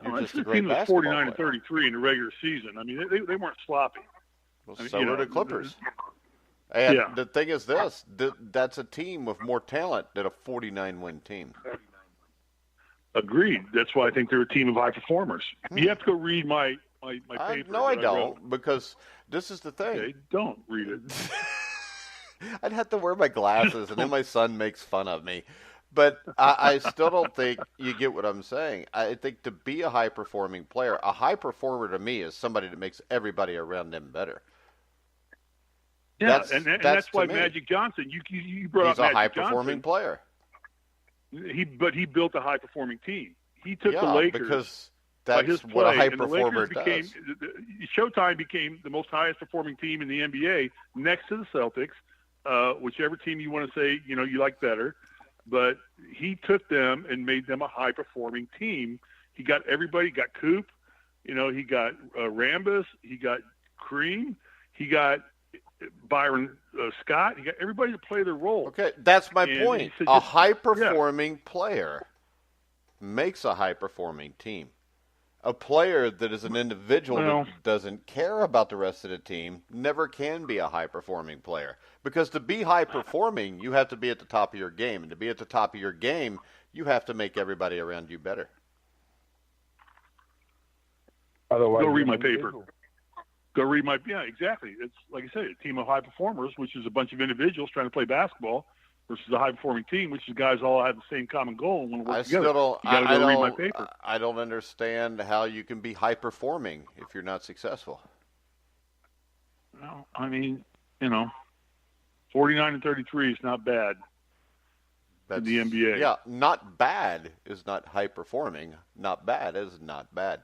You're just a great basketball player. 49 and 33 in the regular season. I mean, they weren't sloppy. Well, so were the Clippers. And the thing is this, that's a team with more talent than a 49-win team. Agreed. That's why I think they're a team of high performers. You have to go read my paper. No, I don't, because this is the thing. Okay, don't read it. I'd have to wear my glasses, and then my son makes fun of me. But I still don't think you get what I'm saying. I think to be a high-performing player, a high performer to me is somebody that makes everybody around them better. Yeah, that's why Magic Johnson, you brought up Magic Johnson. He's a high-performing player. But he built a high-performing team. He took the Lakers because that's what a high performer does. Showtime became the most highest-performing team in the NBA next to the Celtics, whichever team you want to say you like better. But he took them and made them a high-performing team. He got everybody. He got Coop. He got Rambis. He got Cream. He got Byron Scott. He got everybody to play their role. Okay, that's my point. A high-performing player makes a high-performing team. A player that is an individual that doesn't care about the rest of the team never can be a high-performing player. Because to be high-performing, you have to be at the top of your game. And to be at the top of your game, you have to make everybody around you better. Otherwise, go read my paper. Go read my exactly. It's like I said, a team of high performers, which is a bunch of individuals trying to play basketball, versus a high performing team, which is guys all have the same common goal and want to work together. Read my paper. I don't understand how you can be high performing if you're not successful. No, I mean, 49 and 33 is not bad. In the NBA. Yeah, not bad is not high performing. Not bad is not bad.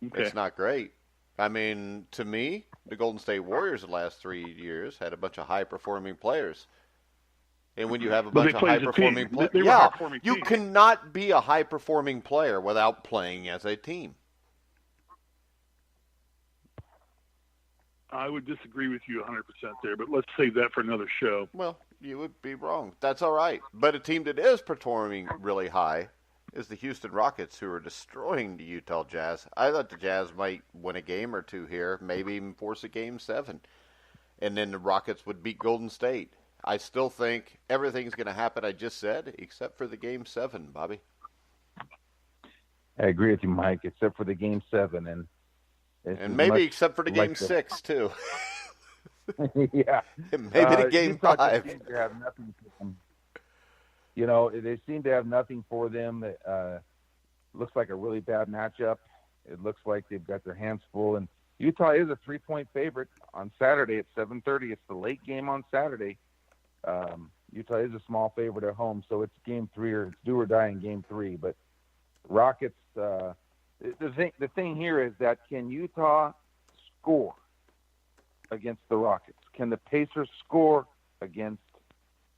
Okay. It's not great. I mean, to me, the Golden State Warriors the last 3 years had a bunch of high-performing players. And when you have a bunch of high-performing players, you cannot be a high-performing player without playing as a team. I would disagree with you 100% there, but let's save that for another show. Well, you would be wrong. That's all right. But a team that is performing really high is the Houston Rockets, who are destroying the Utah Jazz. I thought the Jazz might win a game or two here, maybe even force a Game 7. And then the Rockets would beat Golden State. I still think everything's going to happen I just said, except for the Game 7, Bobby. I agree with you, Mike, except for the Game 7. And maybe except for the Game 6, too. Yeah. Maybe the Game 5. They seem to have nothing for them. Looks like a really bad matchup. It looks like they've got their hands full. And Utah is a 3-point favorite on Saturday at 7:30. It's the late game on Saturday. Utah is a small favorite at home, so it's Game 3 or it's do or die in Game 3. But Rockets, the thing here is that can Utah score against the Rockets? Can the Pacers score against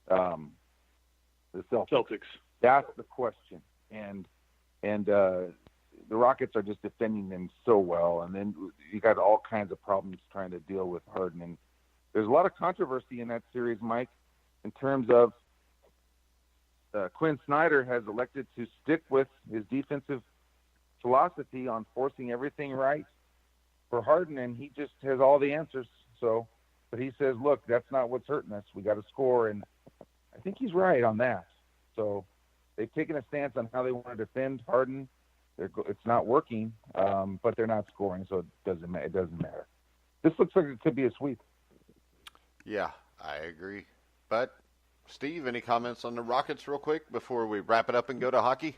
the Celtics? That's the question. And the Rockets are just defending them so well. And then you got all kinds of problems trying to deal with Harden. And there's a lot of controversy in that series, Mike, in terms of Quinn Snyder has elected to stick with his defensive philosophy on forcing everything right for Harden, and he just has all the answers. But he says, look, that's not what's hurting us. We got to score. And I think he's right on that. So they've taken a stance on how they want to defend Harden. It's not working, but they're not scoring, so it doesn't matter. This looks like it could be a sweep. Yeah, I agree. But, Steve, any comments on the Rockets real quick before we wrap it up and go to hockey?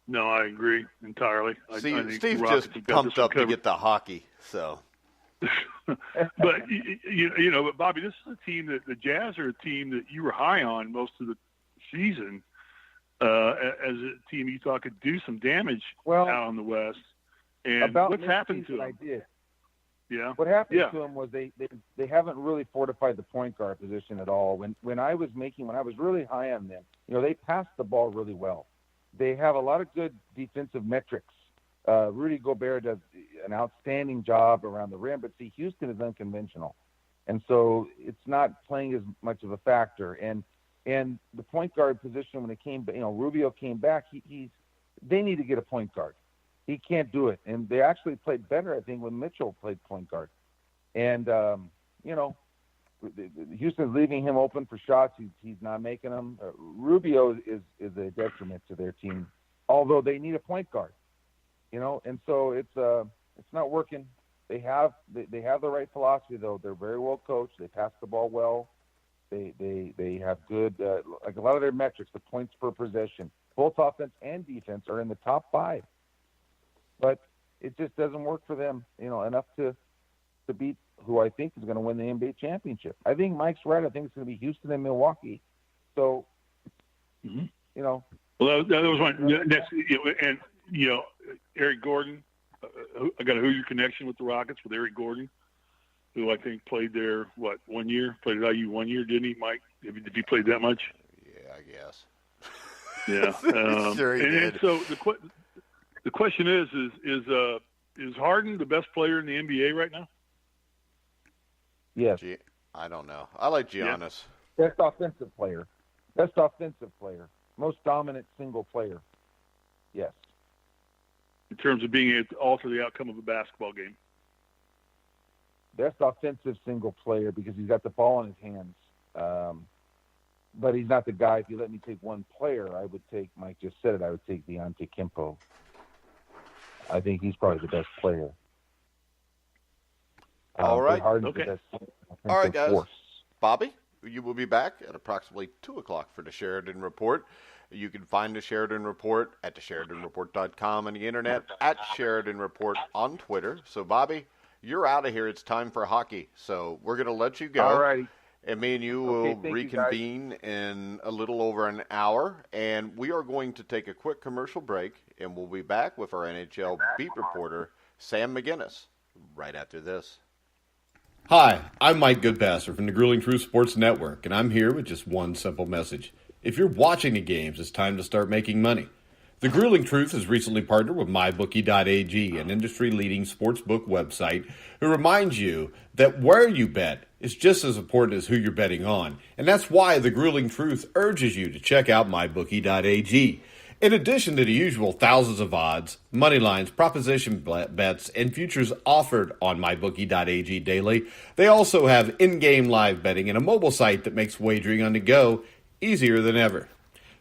No, I agree entirely. Steve just pumped up to get the hockey, so. But but Bobby, this is a team that the Jazz are a team that you were high on most of the season, as a team you thought could do some damage out in the West. And what's happened to them? Yeah. What happened to them was they haven't really fortified the point guard position at all. When I was really high on them, they passed the ball really well. They have a lot of good defensive metrics. Rudy Gobert does an outstanding job around the rim, but see, Houston is unconventional, and so it's not playing as much of a factor. And the point guard position, when it came, Rubio came back, they need to get a point guard. He can't do it, and they actually played better, I think, when Mitchell played point guard. And Houston's leaving him open for shots. He's not making them. Rubio is a detriment to their team, although they need a point guard. And so it's not working. They have the right philosophy, though. They're very well coached. They pass the ball well. They have good like a lot of their metrics, the points per possession, both offense and defense are in the top 5. But it just doesn't work for them, enough to beat who I think is going to win the NBA championship. I think Mike's right. I think it's going to be Houston and Milwaukee. So, Well, that was one next, and Eric Gordon. I got a Hoosier connection with the Rockets with Eric Gordon, who I think played there 1 year, played at IU 1 year, didn't he, Mike? Did he play that much? Yeah, I guess. Yeah, sure he did. And so the question is Harden the best player in the NBA right now? Yes. I don't know. I like Giannis. Best offensive player. Most dominant single player. Yes. In terms of being able to alter the outcome of a basketball game. Best offensive single player because he's got the ball in his hands. But he's not the guy. If you let me take one player, I would take, Mike just said it, I would take Deonte Kimpo. I think he's probably the best player. All right. Okay. All right, guys. Force. Bobby, you will be back at approximately 2 o'clock for the Sheridan Report. You can find the Sheridan Report at thesheridanreport.com on the internet, at Sheridan Report on Twitter. So, Bobby, you're out of here. It's time for hockey. So we're going to let you go. All righty. And me and you will reconvene in a little over an hour. And we are going to take a quick commercial break, and we'll be back with our NHL beat reporter, Sam McGinnis, right after this. Hi, I'm Mike Goodpaster from the Grueling Truth Sports Network, and I'm here with just one simple message. If you're watching the games, it's time to start making money. The Grueling Truth has recently partnered with MyBookie.ag, an industry-leading sportsbook website, who reminds you that where you bet is just as important as who you're betting on, and that's why the Grueling Truth urges you to check out MyBookie.ag. In addition to the usual thousands of odds, money lines, proposition bets, and futures offered on MyBookie.ag daily, they also have in-game live betting and a mobile site that makes wagering on the go easier than ever.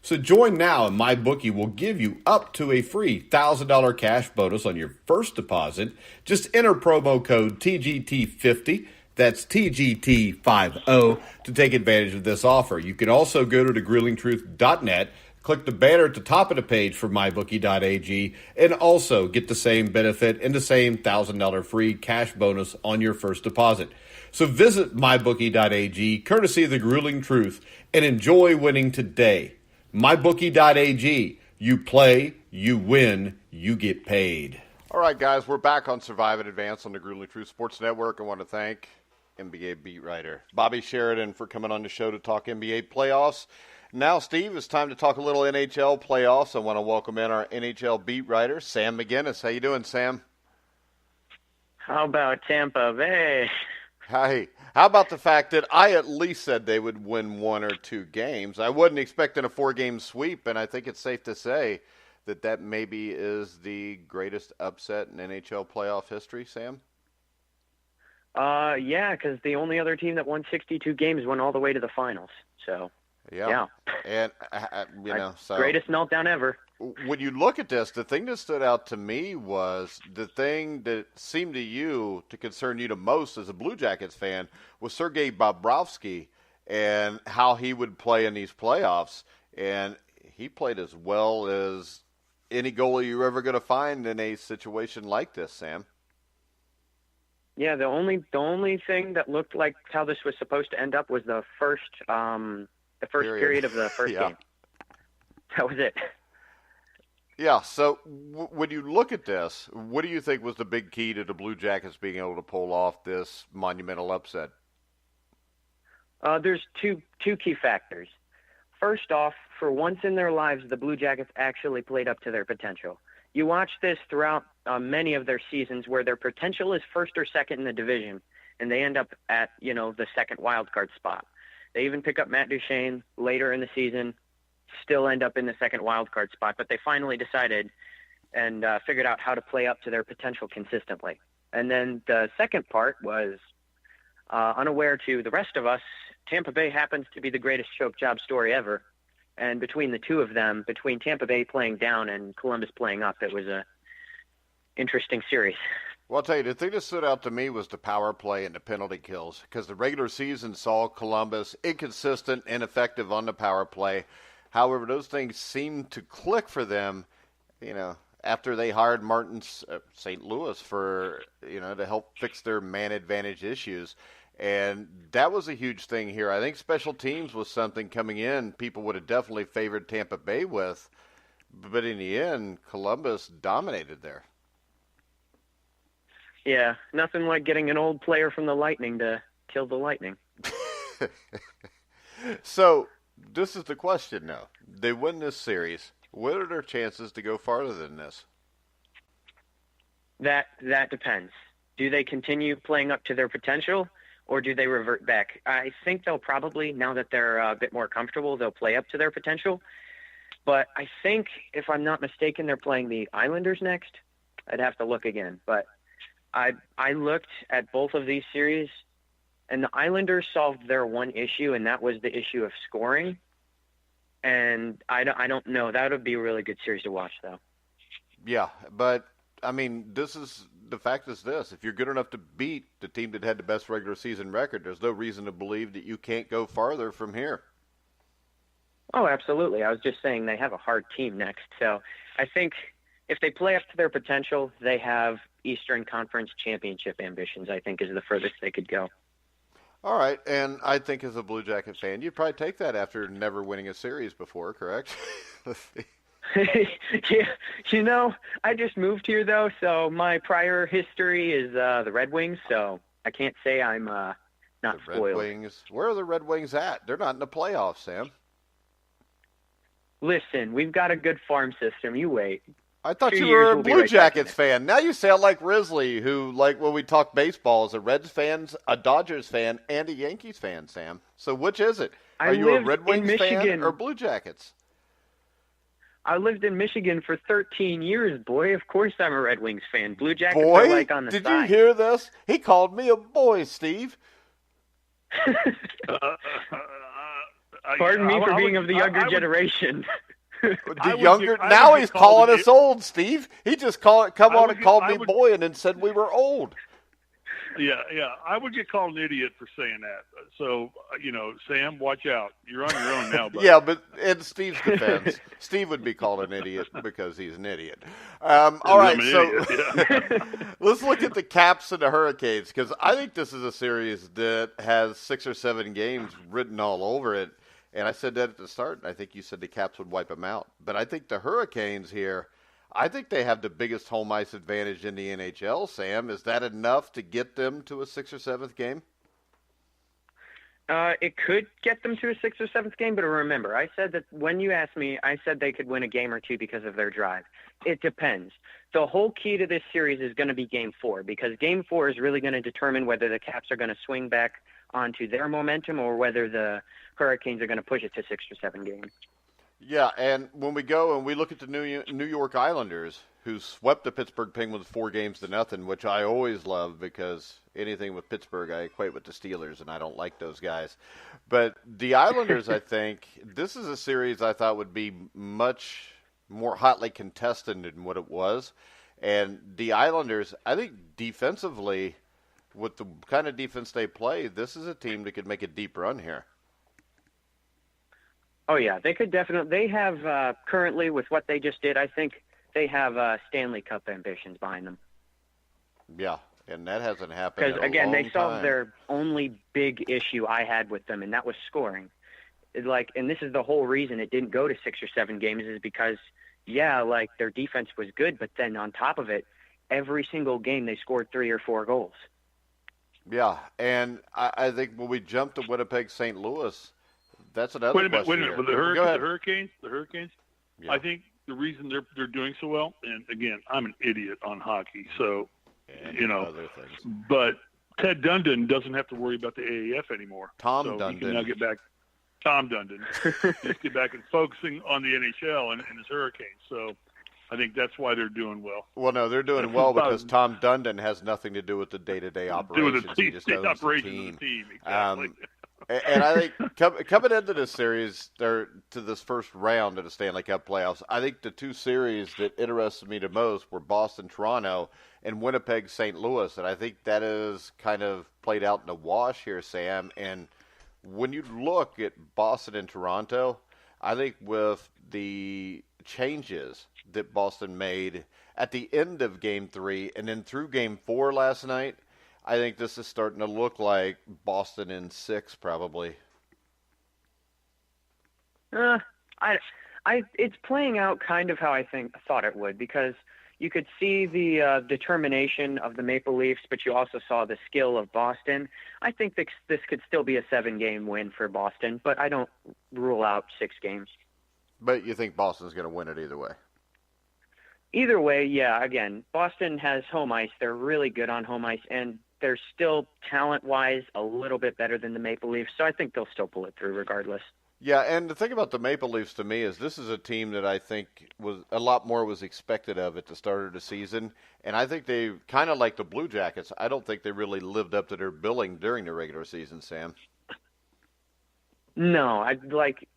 So join now and MyBookie will give you up to a free $1,000 cash bonus on your first deposit. Just enter promo code TGT50, that's TGT50, to take advantage of this offer. You can also go to thegruelingtruth.net, click the banner at the top of the page for MyBookie.ag, and also get the same benefit and the same $1,000 free cash bonus on your first deposit. So visit MyBookie.ag, courtesy of the Grueling Truth, and enjoy winning today. MyBookie.ag. You play, you win, you get paid. All right, guys, we're back on Survive and Advance on the Grueling Truth Sports Network. I want to thank NBA beat writer Bobby Sheridan for coming on the show to talk NBA playoffs. Now, Steve, it's time to talk a little NHL playoffs. I want to welcome in our NHL beat writer, Sam McGinnis. How you doing, Sam? How about Tampa Bay? Hi. How about the fact that I at least said they would win 1 or 2 games? I wasn't expecting a 4-game sweep, and I think it's safe to say that maybe is the greatest upset in NHL playoff history, Sam? Yeah, because the only other team that won 62 games went all the way to the finals. So, yeah. And, so greatest meltdown ever. When you look at this, the thing that stood out to me was the thing that seemed to you to concern you the most as a Blue Jackets fan was Sergei Bobrovsky and how he would play in these playoffs. And he played as well as any goalie you're ever going to find in a situation like this, Sam. Yeah, the only thing that looked like how this was supposed to end up was the first period of the first game. That was it. Yeah, so when you look at this, what do you think was the big key to the Blue Jackets being able to pull off this monumental upset? There's two key factors. First off, for once in their lives, the Blue Jackets actually played up to their potential. You watch this throughout many of their seasons where their potential is first or second in the division, and they end up at, the second wild card spot. They even pick up Matt Duchene later in the season, still end up in the second wild card spot, but they finally decided and figured out how to play up to their potential consistently. And then the second part was unaware to the rest of us, Tampa Bay happens to be the greatest choke job story ever. And between the two of them, between Tampa Bay playing down and Columbus playing up, it was a interesting series. Well, I'll tell you, the thing that stood out to me was the power play and the penalty kills, because the regular season saw Columbus inconsistent, ineffective on the power play. However, those things seemed to click for them, after they hired Martin St. Louis to help fix their man advantage issues. And that was a huge thing here. I think special teams was something coming in people would have definitely favored Tampa Bay with. But in the end, Columbus dominated there. Yeah, nothing like getting an old player from the Lightning to kill the Lightning. So, this is the question now. They win this series. What are their chances to go farther than this? That depends. Do they continue playing up to their potential, or do they revert back? I think they'll probably, now that they're a bit more comfortable, they'll play up to their potential. But I think, if I'm not mistaken, they're playing the Islanders next. I'd have to look again. But I looked at both of these series, and the Islanders solved their one issue, and that was the issue of scoring. And I don't know. That would be a really good series to watch, though. Yeah, but, the fact is this. If you're good enough to beat the team that had the best regular season record, there's no reason to believe that you can't go farther from here. Oh, absolutely. I was just saying they have a hard team next. So I think if they play up to their potential, they have Eastern Conference Championship ambitions, I think, is the furthest they could go. All right, and I think as a Blue Jacket fan, you'd probably take that after never winning a series before, correct? Yeah, I just moved here, though, so my prior history is the Red Wings, so I can't say I'm not spoiled. Red Wings. Where are the Red Wings at? They're not in the playoffs, Sam. Listen, we've got a good farm system. You wait. I thought you were a Blue Jackets fan. Now you sound like Risley, who, when we talk baseball, is a Reds fan, a Dodgers fan, and a Yankees fan, Sam. So which is it? Are you a Red Wings fan or Blue Jackets? I lived in Michigan for 13 years, boy. Of course I'm a Red Wings fan. Blue Jackets are like on the side. Did you hear this? He called me a boy, Steve. Pardon me for being of the younger generation. Now he's calling us old, Steve. He just called me boy and then said we were old. Yeah. I would get called an idiot for saying that. So, Sam, watch out. You're on your own now, buddy. Yeah, but in Steve's defense, Steve would be called an idiot because he's an idiot. All right, so let's look at the Caps and the Hurricanes, because I think this is a series that has 6 or 7 games written all over it. And I said that at the start, and I think you said the Caps would wipe them out. But I think the Hurricanes here, I think they have the biggest home ice advantage in the NHL, Sam. Is that enough to get them to a 6th or 7th game? It could get them to a 6th or 7th game, but remember, I said that when you asked me, I said they could win a game or two because of their drive. It depends. The whole key to this series is going to be Game 4, because Game 4 is really going to determine whether the Caps are going to swing back onto their momentum or whether the Hurricanes are going to push it to 6 or 7 games. Yeah, and when we go and we look at the New York Islanders, who swept the Pittsburgh Penguins 4-0, which I always love because anything with Pittsburgh I equate with the Steelers, and I don't like those guys. But the Islanders, I think, this is a series I thought would be much more hotly contested than what it was. And the Islanders, I think defensively, with the kind of defense they play, this is a team that could make a deep run here. Oh, yeah, they could definitely. They have currently, with what they just did, I think they have Stanley Cup ambitions behind them. Yeah, and that hasn't happened in a Because, again, long they solved time. their only big issue I had with them, and that was scoring. and this is the whole reason it didn't go to 6 or 7 games is because, their defense was good, but then on top of it, every single game they scored 3 or 4 goals. Yeah, and I think when we jump to Winnipeg, St. Louis, that's another question. Wait a minute. With the Hurricanes, yeah. I think the reason they're doing so well, and again, I'm an idiot on hockey, so other things. But Ted Dundon doesn't have to worry about the AAF anymore. Tom Dundon. He can now get back. Tom Dundon. Just get back and focusing on the NHL and his Hurricanes. So I think that's why they're doing well. Well, no, they're doing well because Tom Dundon has nothing to do with the day-to-day operations. He just owns the team. Exactly. And I think coming into this series, or to this first round of the Stanley Cup playoffs, I think the 2 series that interested me the most were Boston-Toronto and Winnipeg-St. Louis. And I think that is kind of played out in the wash here, Sam. And when you look at Boston and Toronto, I think with the changes that Boston made at the end of Game 3 and then through Game 4 last night, I think this is starting to look like Boston in 6, probably. It's playing out kind of how I thought it would, because you could see the determination of the Maple Leafs, but you also saw the skill of Boston. I think this could still be a 7-game win for Boston, but I don't rule out 6 games. But you think Boston's going to win it either way? Either way, yeah. Again, Boston has home ice. They're really good on home ice, and they're still talent-wise a little bit better than the Maple Leafs, so I think they'll still pull it through regardless. Yeah, and the thing about the Maple Leafs to me is this is a team that I think was a lot more was expected of at the start of the season, and I think they kind of like the Blue Jackets. I don't think they really lived up to their billing during the regular season, Sam. No,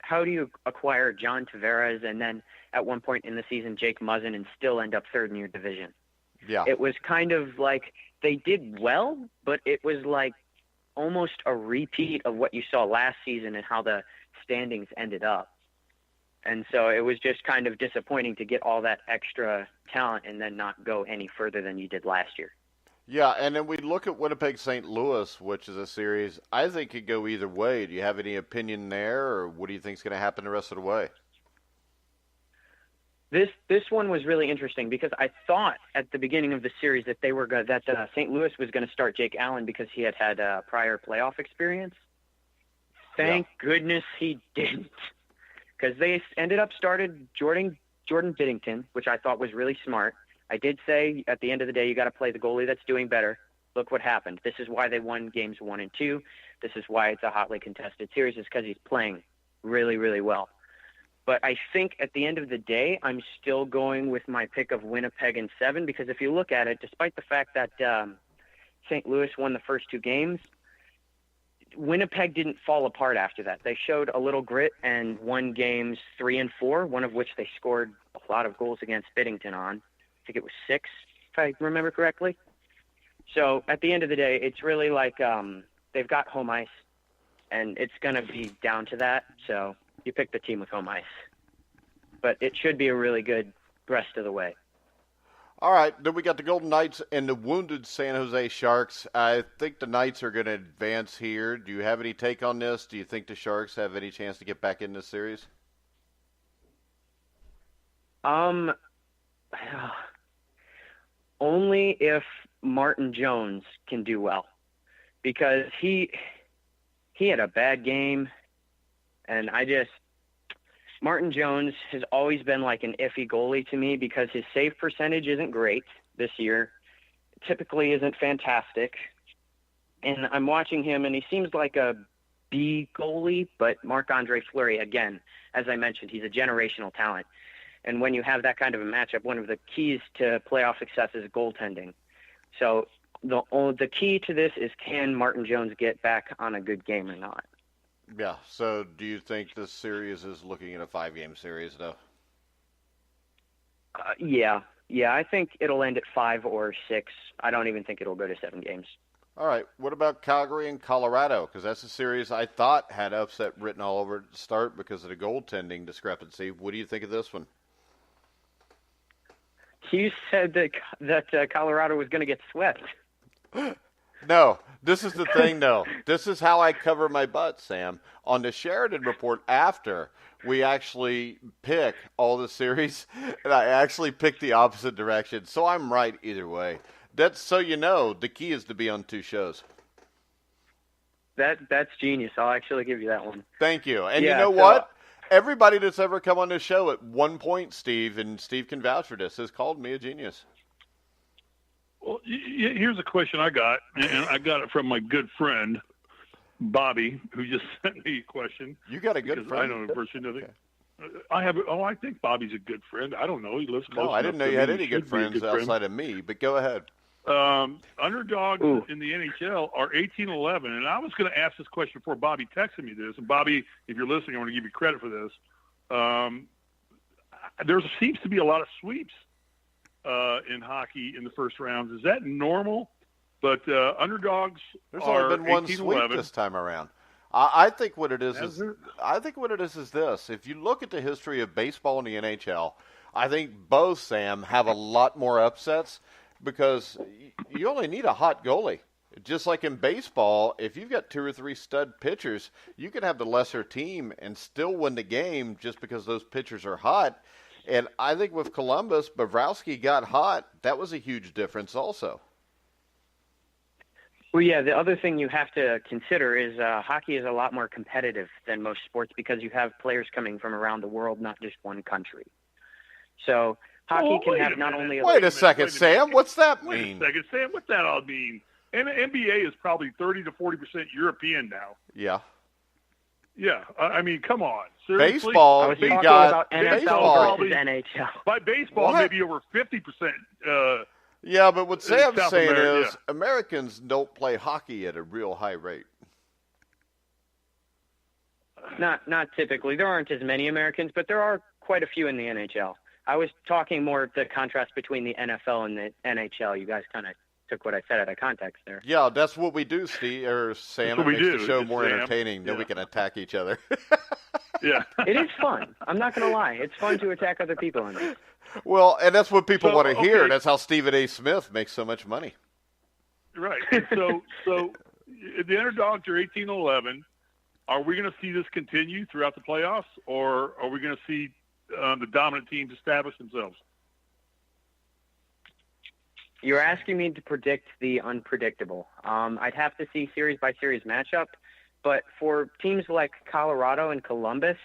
how do you acquire John Tavares and then at one point in the season Jake Muzzin and still end up 3rd in your division? Yeah. It was kind of like they did well, but it was like almost a repeat of what you saw last season and how the standings ended up. And so it was just kind of disappointing to get all that extra talent and then not go any further than you did last year. Yeah, and then we look at Winnipeg-St. Louis, which is a series I think could go either way. Do you have any opinion there, or what do you think is going to happen the rest of the way? This one was really interesting because I thought at the beginning of the series that St. Louis was going to start Jake Allen because he had prior playoff experience. Thank goodness he didn't, because they ended up started Jordan Binnington, which I thought was really smart. I did say at the end of the day, you got to play the goalie that's doing better. Look what happened. This is why they won games 1 and 2. This is why it's a hotly contested series, is because he's playing really, really well. But I think at the end of the day, I'm still going with my pick of Winnipeg in 7, because if you look at it, despite the fact that St. Louis won the first 2 games, Winnipeg didn't fall apart after that. They showed a little grit and won games 3 and 4, one of which they scored a lot of goals against Binnington on. I think it was 6, if I remember correctly. So at the end of the day, it's really like they've got home ice, and it's going to be down to that. So you pick the team with home ice. But it should be a really good rest of the way. All right, then we got the Golden Knights and the wounded San Jose Sharks. I think the Knights are going to advance here. Do you have any take on this? Do you think the Sharks have any chance to get back in this series? Only if Martin Jones can do well, because he had a bad game, and Martin Jones has always been like an iffy goalie to me because his save percentage isn't great this year. It typically isn't fantastic. And I'm watching him, and he seems like a B goalie, but Marc-Andre Fleury, again, as I mentioned, he's a generational talent. And when you have that kind of a matchup, one of the keys to playoff success is goaltending. So the key to this is, can Martin Jones get back on a good game or not? Yeah, so do you think this series is looking at a 5-game series, though? Yeah, I think it'll end at 5 or 6. I don't even think it'll go to 7 games. All right, what about Calgary and Colorado? Because that's a series I thought had upset written all over it at the start because of the goaltending discrepancy. What do you think of this one? You said that Colorado was going to get swept. No, This is the thing, though. This is how I cover my butt, Sam. On the Sheridan report after, we actually pick all the series, and I actually pick the opposite direction. So I'm right either way. That's so you know, the key is to be on two shows. That's genius. I'll actually give you that one. Thank you. And Yeah, you know so, what? Everybody that's ever come on this show at one point, Steve, and Steve can vouch for this, has called me a genius. Well, here's a question I got, and I got it from my good friend, Bobby, who just sent me a question. You got a good friend? I know virtually nothing. Okay. I think Bobby's a good friend. I don't know. He lives close. No, I didn't know you had any good friends outside of me, but go ahead. Underdogs in the NHL are 18-11, and I was going to ask this question before Bobby texted me this. And Bobby, if you're listening, I want to give you credit for this. There seems to be a lot of sweeps in hockey in the first rounds. Is that normal? But underdogs There's are only been one 18-11. sweep this time around. I think what it is is this. If you look at the history of baseball in the NHL, I think both, Sam, have a lot more upsets because you only need a hot goalie. Just like in baseball, if you've got two or three stud pitchers, you can have the lesser team and still win the game just because those pitchers are hot. And I think with Columbus, Bobrovsky got hot. That was a huge difference also. Well, yeah, the other thing you have to consider is hockey is a lot more competitive than most sports because you have players coming from around the world, not just one country. So hockey can have not only... Wait a second, Sam. What's that mean? Wait a second, Sam. What's that all mean? And the NBA is probably 30 to 40% European now. Yeah. Yeah, I mean, come on. Seriously? Baseball, I was you talking got about NFL baseball. versus NHL. By baseball, What? maybe over 50%. Yeah, but what Sam's South saying America, is Americans don't play hockey at a real high rate. Not typically. There aren't as many Americans, but there are quite a few in the NHL. I was talking more the contrast between the NFL and the NHL. You guys kind of took what I said out of context there. Yeah, that's what we do, Steve or Sam. That's what It we makes do. the show It's more Sam. entertaining. Then Yeah. we can attack each other. Yeah. It is fun. I'm not going to lie. It's fun to attack other people in it. Well, and that's what people So, want to hear. okay. That's how Stephen A. Smith makes so much money. Right. So the underdogs are 18-11. Are we going to see this continue throughout the playoffs, or are we going to see the dominant teams establish themselves? You're asking me to predict the unpredictable. I'd have to see series-by-series matchup, but for teams like Colorado and Columbus,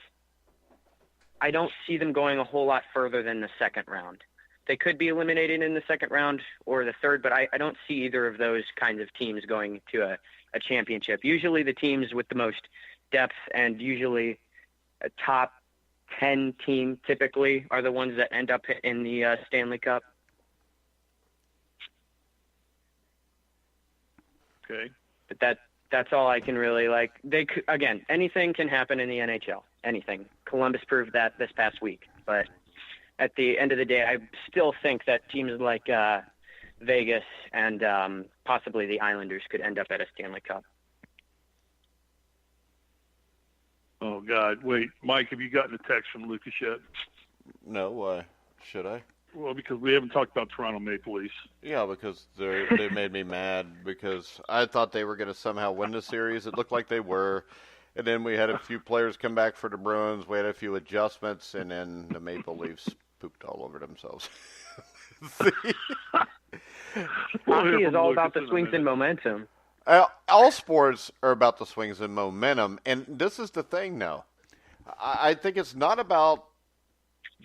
I don't see them going a whole lot further than the second round. They could be eliminated in the second round or the third, but I don't see either of those kinds of teams going to a championship. Usually the teams with the most depth and usually a top 10 team typically are the ones that end up in the Stanley Cup. Okay. But that's all I can really like. Again, anything can happen in the NHL. Anything. Columbus proved that this past week. But at the end of the day, I still think that teams like Vegas and possibly the Islanders could end up at a Stanley Cup. Oh, God. Wait, Mike, have you gotten a text from Lucas yet? No, why should I? Well, because we haven't talked about Toronto Maple Leafs. Yeah, because they made me mad because I thought they were going to somehow win the series. It looked like they were. And then we had a few players come back for the Bruins. We had a few adjustments, and then the Maple Leafs pooped all over themselves. Hockey is all about the swings and momentum. All sports are about the swings and momentum, and this is the thing, though. I think it's not about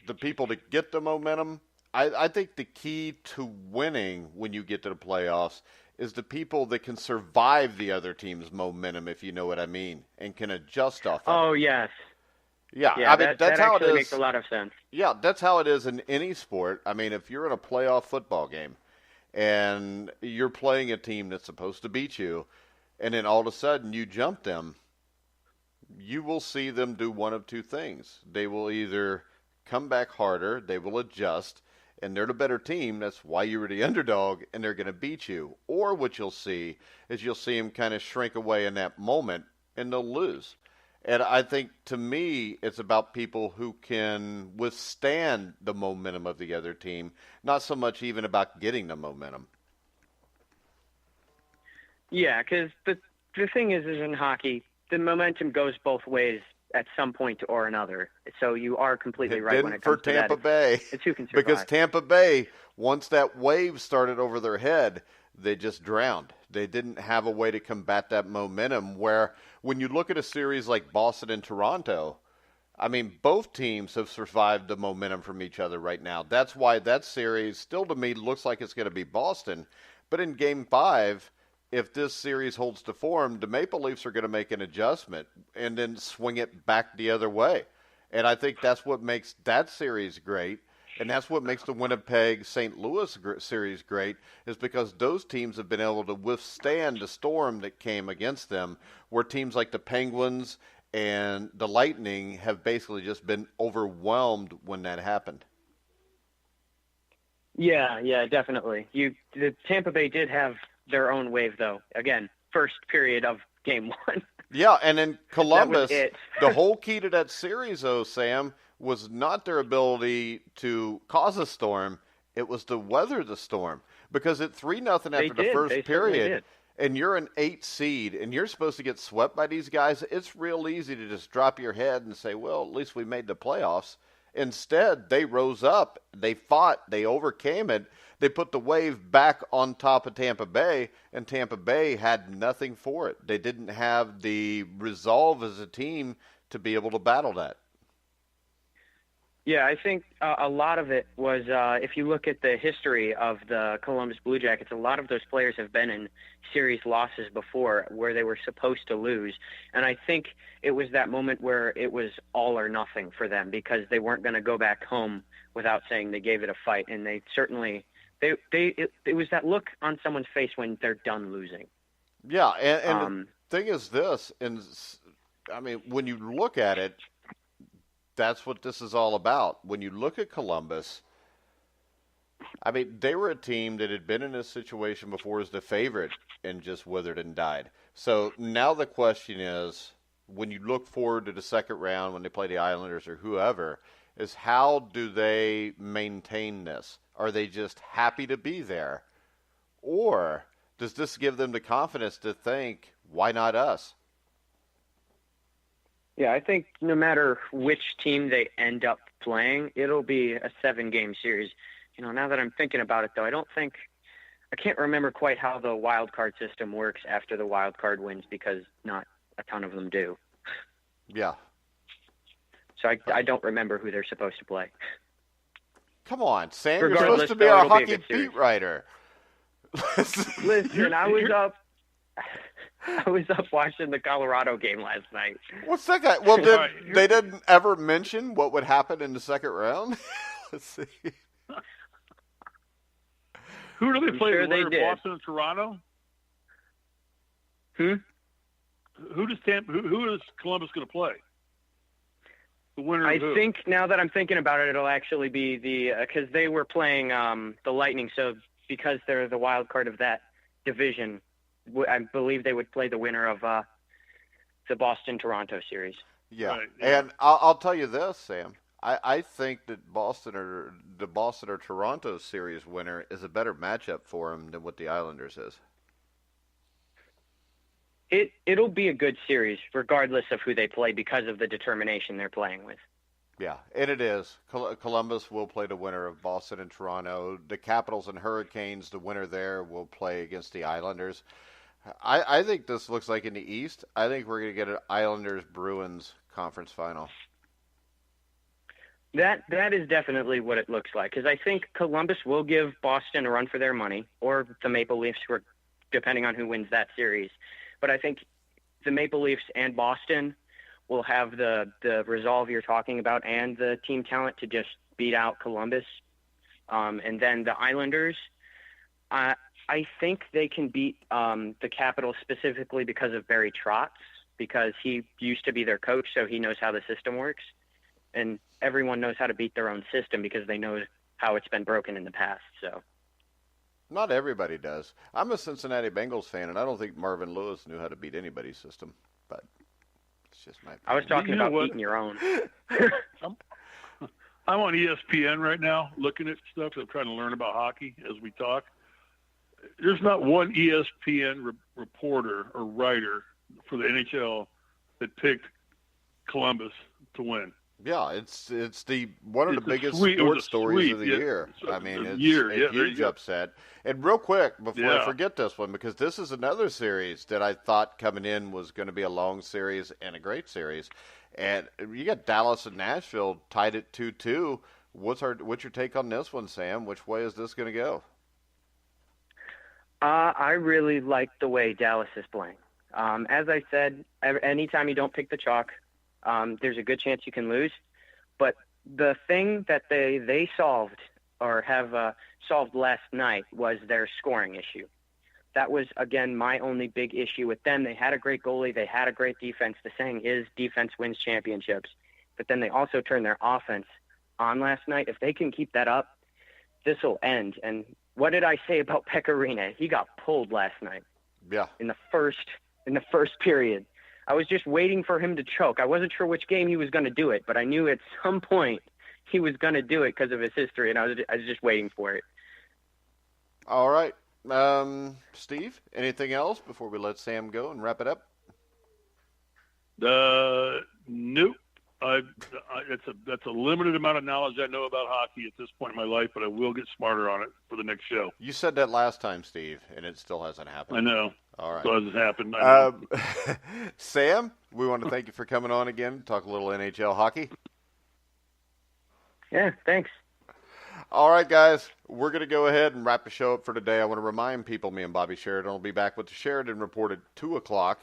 the people to get the momentum. I think the key to winning when you get to the playoffs is the people that can survive the other team's momentum, if you know what I mean, and can adjust off of it. Oh, yes. Yeah, Yeah, I mean, that that's how it actually is. makes a lot of sense. Yeah, that's how it is in any sport. I mean, if you're in a playoff football game and you're playing a team that's supposed to beat you, and then all of a sudden you jump them, you will see them do one of two things. They will either come back harder, they will adjust, and they're the better team. That's why you were the underdog, and they're going to beat you. Or what you'll see is you'll see them kind of shrink away in that moment, and they'll lose. And I think, to me, it's about people who can withstand the momentum of the other team, not so much even about getting the momentum. Yeah, because the thing is in hockey, the momentum goes both ways at some point or another. So you are completely right when it comes to Tampa that. Bay. It's who can survive. Because Tampa Bay, once that wave started over their head, they just drowned. They didn't have a way to combat that momentum. Where when you look at a series like Boston and Toronto, I mean, both teams have survived the momentum from each other right now. That's why that series still to me looks like it's going to be Boston. But in Game 5, if this series holds to form, the Maple Leafs are going to make an adjustment and then swing it back the other way. And I think that's what makes that series great. And that's what makes the Winnipeg-St. Louis series great, is because those teams have been able to withstand the storm that came against them, where teams like the Penguins and the Lightning have basically just been overwhelmed when that happened. Yeah, definitely. The Tampa Bay did have their own wave, though. Again, first period of Game 1. Yeah, and in Columbus, the whole key to that series, though, Sam, was not their ability to cause a storm. It was to weather the storm. Because at 3-0 after the first period, and you're an 8 seed, and you're supposed to get swept by these guys, it's real easy to just drop your head and say, well, at least we made the playoffs. Instead, they rose up, they fought, they overcame it, they put the wave back on top of Tampa Bay, and Tampa Bay had nothing for it. They didn't have the resolve as a team to be able to battle that. Yeah, I think a lot of it was, if you look at the history of the Columbus Blue Jackets, a lot of those players have been in series losses before where they were supposed to lose. And I think it was that moment where it was all or nothing for them, because they weren't going to go back home without saying they gave it a fight. And they certainly, it was that look on someone's face when they're done losing. Yeah, and the thing is this, and I mean, when you look at it, that's what this is all about. When you look at Columbus, I mean, they were a team that had been in this situation before as the favorite and just withered and died. So now the question is, when you look forward to the second round, when they play the Islanders or whoever, is how do they maintain this? Are they just happy to be there? Or does this give them the confidence to think, why not us? Yeah, I think no matter which team they end up playing, it'll be a 7-game series. You know, now that I'm thinking about it, though, I can't remember quite how the wild card system works after the wild card wins, because not a ton of them do. Yeah. So I don't remember who they're supposed to play. Come on, Sam, Regardless, you're supposed to be our hockey beat writer. Listen, I was up watching the Colorado game last night. What's that guy? Well, they didn't ever mention what would happen in the second round? Let's see. Who do they play? Sure they did. Boston and Toronto? Who is Columbus going to play? The winner of who? I think now that I'm thinking about it, it'll actually be because they were playing the Lightning, so because they're the wild card of that division, I believe they would play the winner of the Boston-Toronto series. Yeah, right, yeah. And I'll tell you this, Sam. I think that the Boston or Toronto series winner is a better matchup for them than what the Islanders is. It'll be a good series, regardless of who they play, because of the determination they're playing with. Yeah, and it is. Columbus will play the winner of Boston and Toronto. The Capitals and Hurricanes, the winner there, will play against the Islanders. I think this looks like in the East, I think we're going to get an Islanders-Bruins conference final. That is definitely what it looks like, because I think Columbus will give Boston a run for their money, or the Maple Leafs, depending on who wins that series. But I think the Maple Leafs and Boston will have the resolve you're talking about and the team talent to just beat out Columbus. And then the Islanders, I think they can beat the Capitals specifically because of Barry Trotz, because he used to be their coach, so he knows how the system works. And everyone knows how to beat their own system because they know how it's been broken in the past. So, not everybody does. I'm a Cincinnati Bengals fan, and I don't think Marvin Lewis knew how to beat anybody's system. But it's just my opinion. I was talking about beating your own. I'm on ESPN right now looking at stuff. I'm trying to learn about hockey as we talk. There's not one ESPN reporter or writer for the NHL that picked Columbus to win. Yeah, it's one of the biggest sports stories of the year. I mean, it's a huge upset. And real quick, before I forget this one, because this is another series that I thought coming in was going to be a long series and a great series. And you got Dallas and Nashville tied at 2-2. What's your take on this one, Sam? Which way is this going to go? I really like the way Dallas is playing. As I said, anytime you don't pick the chalk, there's a good chance you can lose. But the thing that they solved or have solved last night was their scoring issue. That was, again, my only big issue with them. They had a great goalie. They had a great defense. The saying is defense wins championships. But then they also turned their offense on last night. If they can keep that up, this will end. And what did I say about Pecorino? He got pulled last night. Yeah. In the first period. I was just waiting for him to choke. I wasn't sure which game he was going to do it, but I knew at some point he was going to do it because of his history, and I was just waiting for it. All right. Steve, anything else before we let Sam go and wrap it up? Nope. That's a limited amount of knowledge I know about hockey at this point in my life, but I will get smarter on it for the next show. You said that last time, Steve, and it still hasn't happened. I know. All right. It hasn't happened. Sam, we want to thank you for coming on again, talk a little NHL hockey. Yeah, thanks. All right, guys, we're going to go ahead and wrap the show up for today. I want to remind people, me and Bobby Sheridan will be back with the Sheridan Report at 2 o'clock.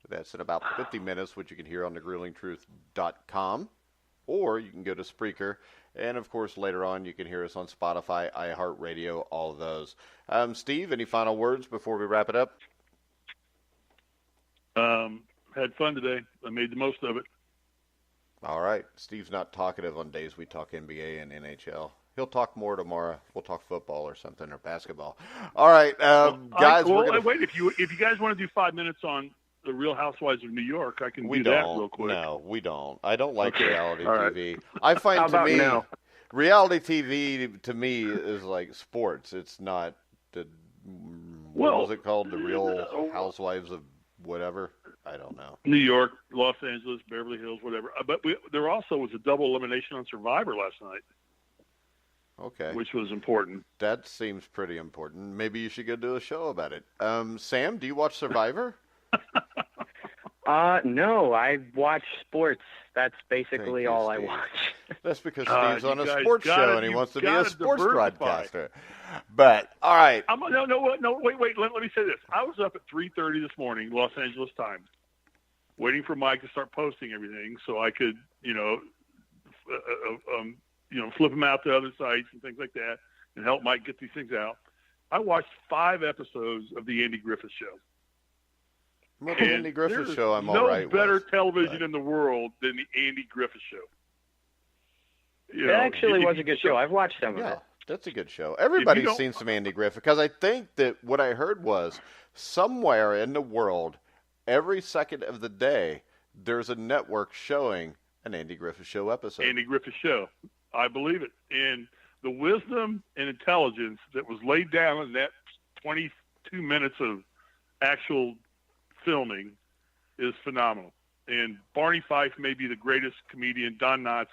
That's in about 50 minutes, which you can hear on thegruelingtruth.com, or you can go to Spreaker. And, of course, later on, you can hear us on Spotify, iHeartRadio, all of those. Steve, any final words before we wrap it up? Had fun today. I made the most of it. All right. Steve's not talkative on days we talk NBA and NHL. He'll talk more tomorrow. We'll talk football or something, or basketball. All right, guys. Wait. If you guys want to do 5 minutes on the Real Housewives of New York, I can do that real quick. No, we don't. I don't like reality TV. Right. I find reality TV to me is like sports. It's not what was it called? The Real Housewives of whatever. I don't know. New York, Los Angeles, Beverly Hills, whatever. But there also was a double elimination on Survivor last night. Okay. Which was important. That seems pretty important. Maybe you should go do a show about it. Sam, do you watch Survivor? No, I watch sports. That's basically all I watch. That's because Steve's on a sports show and he wants to be a sports broadcaster. But, all right. Wait. Let me say this. I was up at 3:30 this morning, Los Angeles time, waiting for Mike to start posting everything so I could, flip them out to other sites and things like that and help Mike get these things out. I watched 5 episodes of the Andy Griffith Show. Well, the Andy Griffith Show, I'm all right with. No better television in the world than the Andy Griffith Show. It actually was a good show. I've watched some of it. That's a good show. Everybody's seen some Andy Griffith, because I think that what I heard was somewhere in the world, every second of the day, there's a network showing an Andy Griffith Show episode. Andy Griffith Show. I believe it. And the wisdom and intelligence that was laid down in that 22 minutes of actual filming is phenomenal. And Barney Fife may be the greatest comedian, Don Knotts,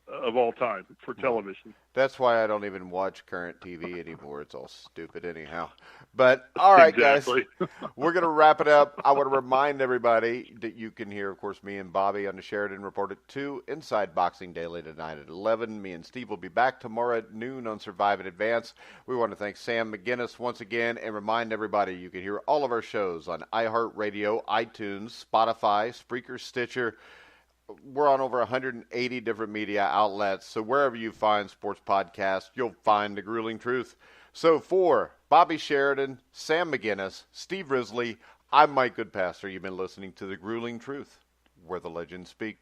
of all time for television. That's why I don't even watch current TV anymore. It's all stupid anyhow. But, all right, exactly. Guys, we're going to wrap it up. I want to remind everybody that you can hear, of course, me and Bobby on the Sheridan Report at 2, Inside Boxing Daily tonight at 11. Me and Steve will be back tomorrow at noon on Survive in Advance. We want to thank Sam McGinnis once again and remind everybody you can hear all of our shows on iHeartRadio, iTunes, Spotify, Spreaker, Stitcher. We're on over 180 different media outlets, so wherever you find sports podcasts, you'll find The Grueling Truth. So for Bobby Sheridan, Sam McGinnis, Steve Risley, I'm Mike Goodpaster. You've been listening to The Grueling Truth, where the legends speak.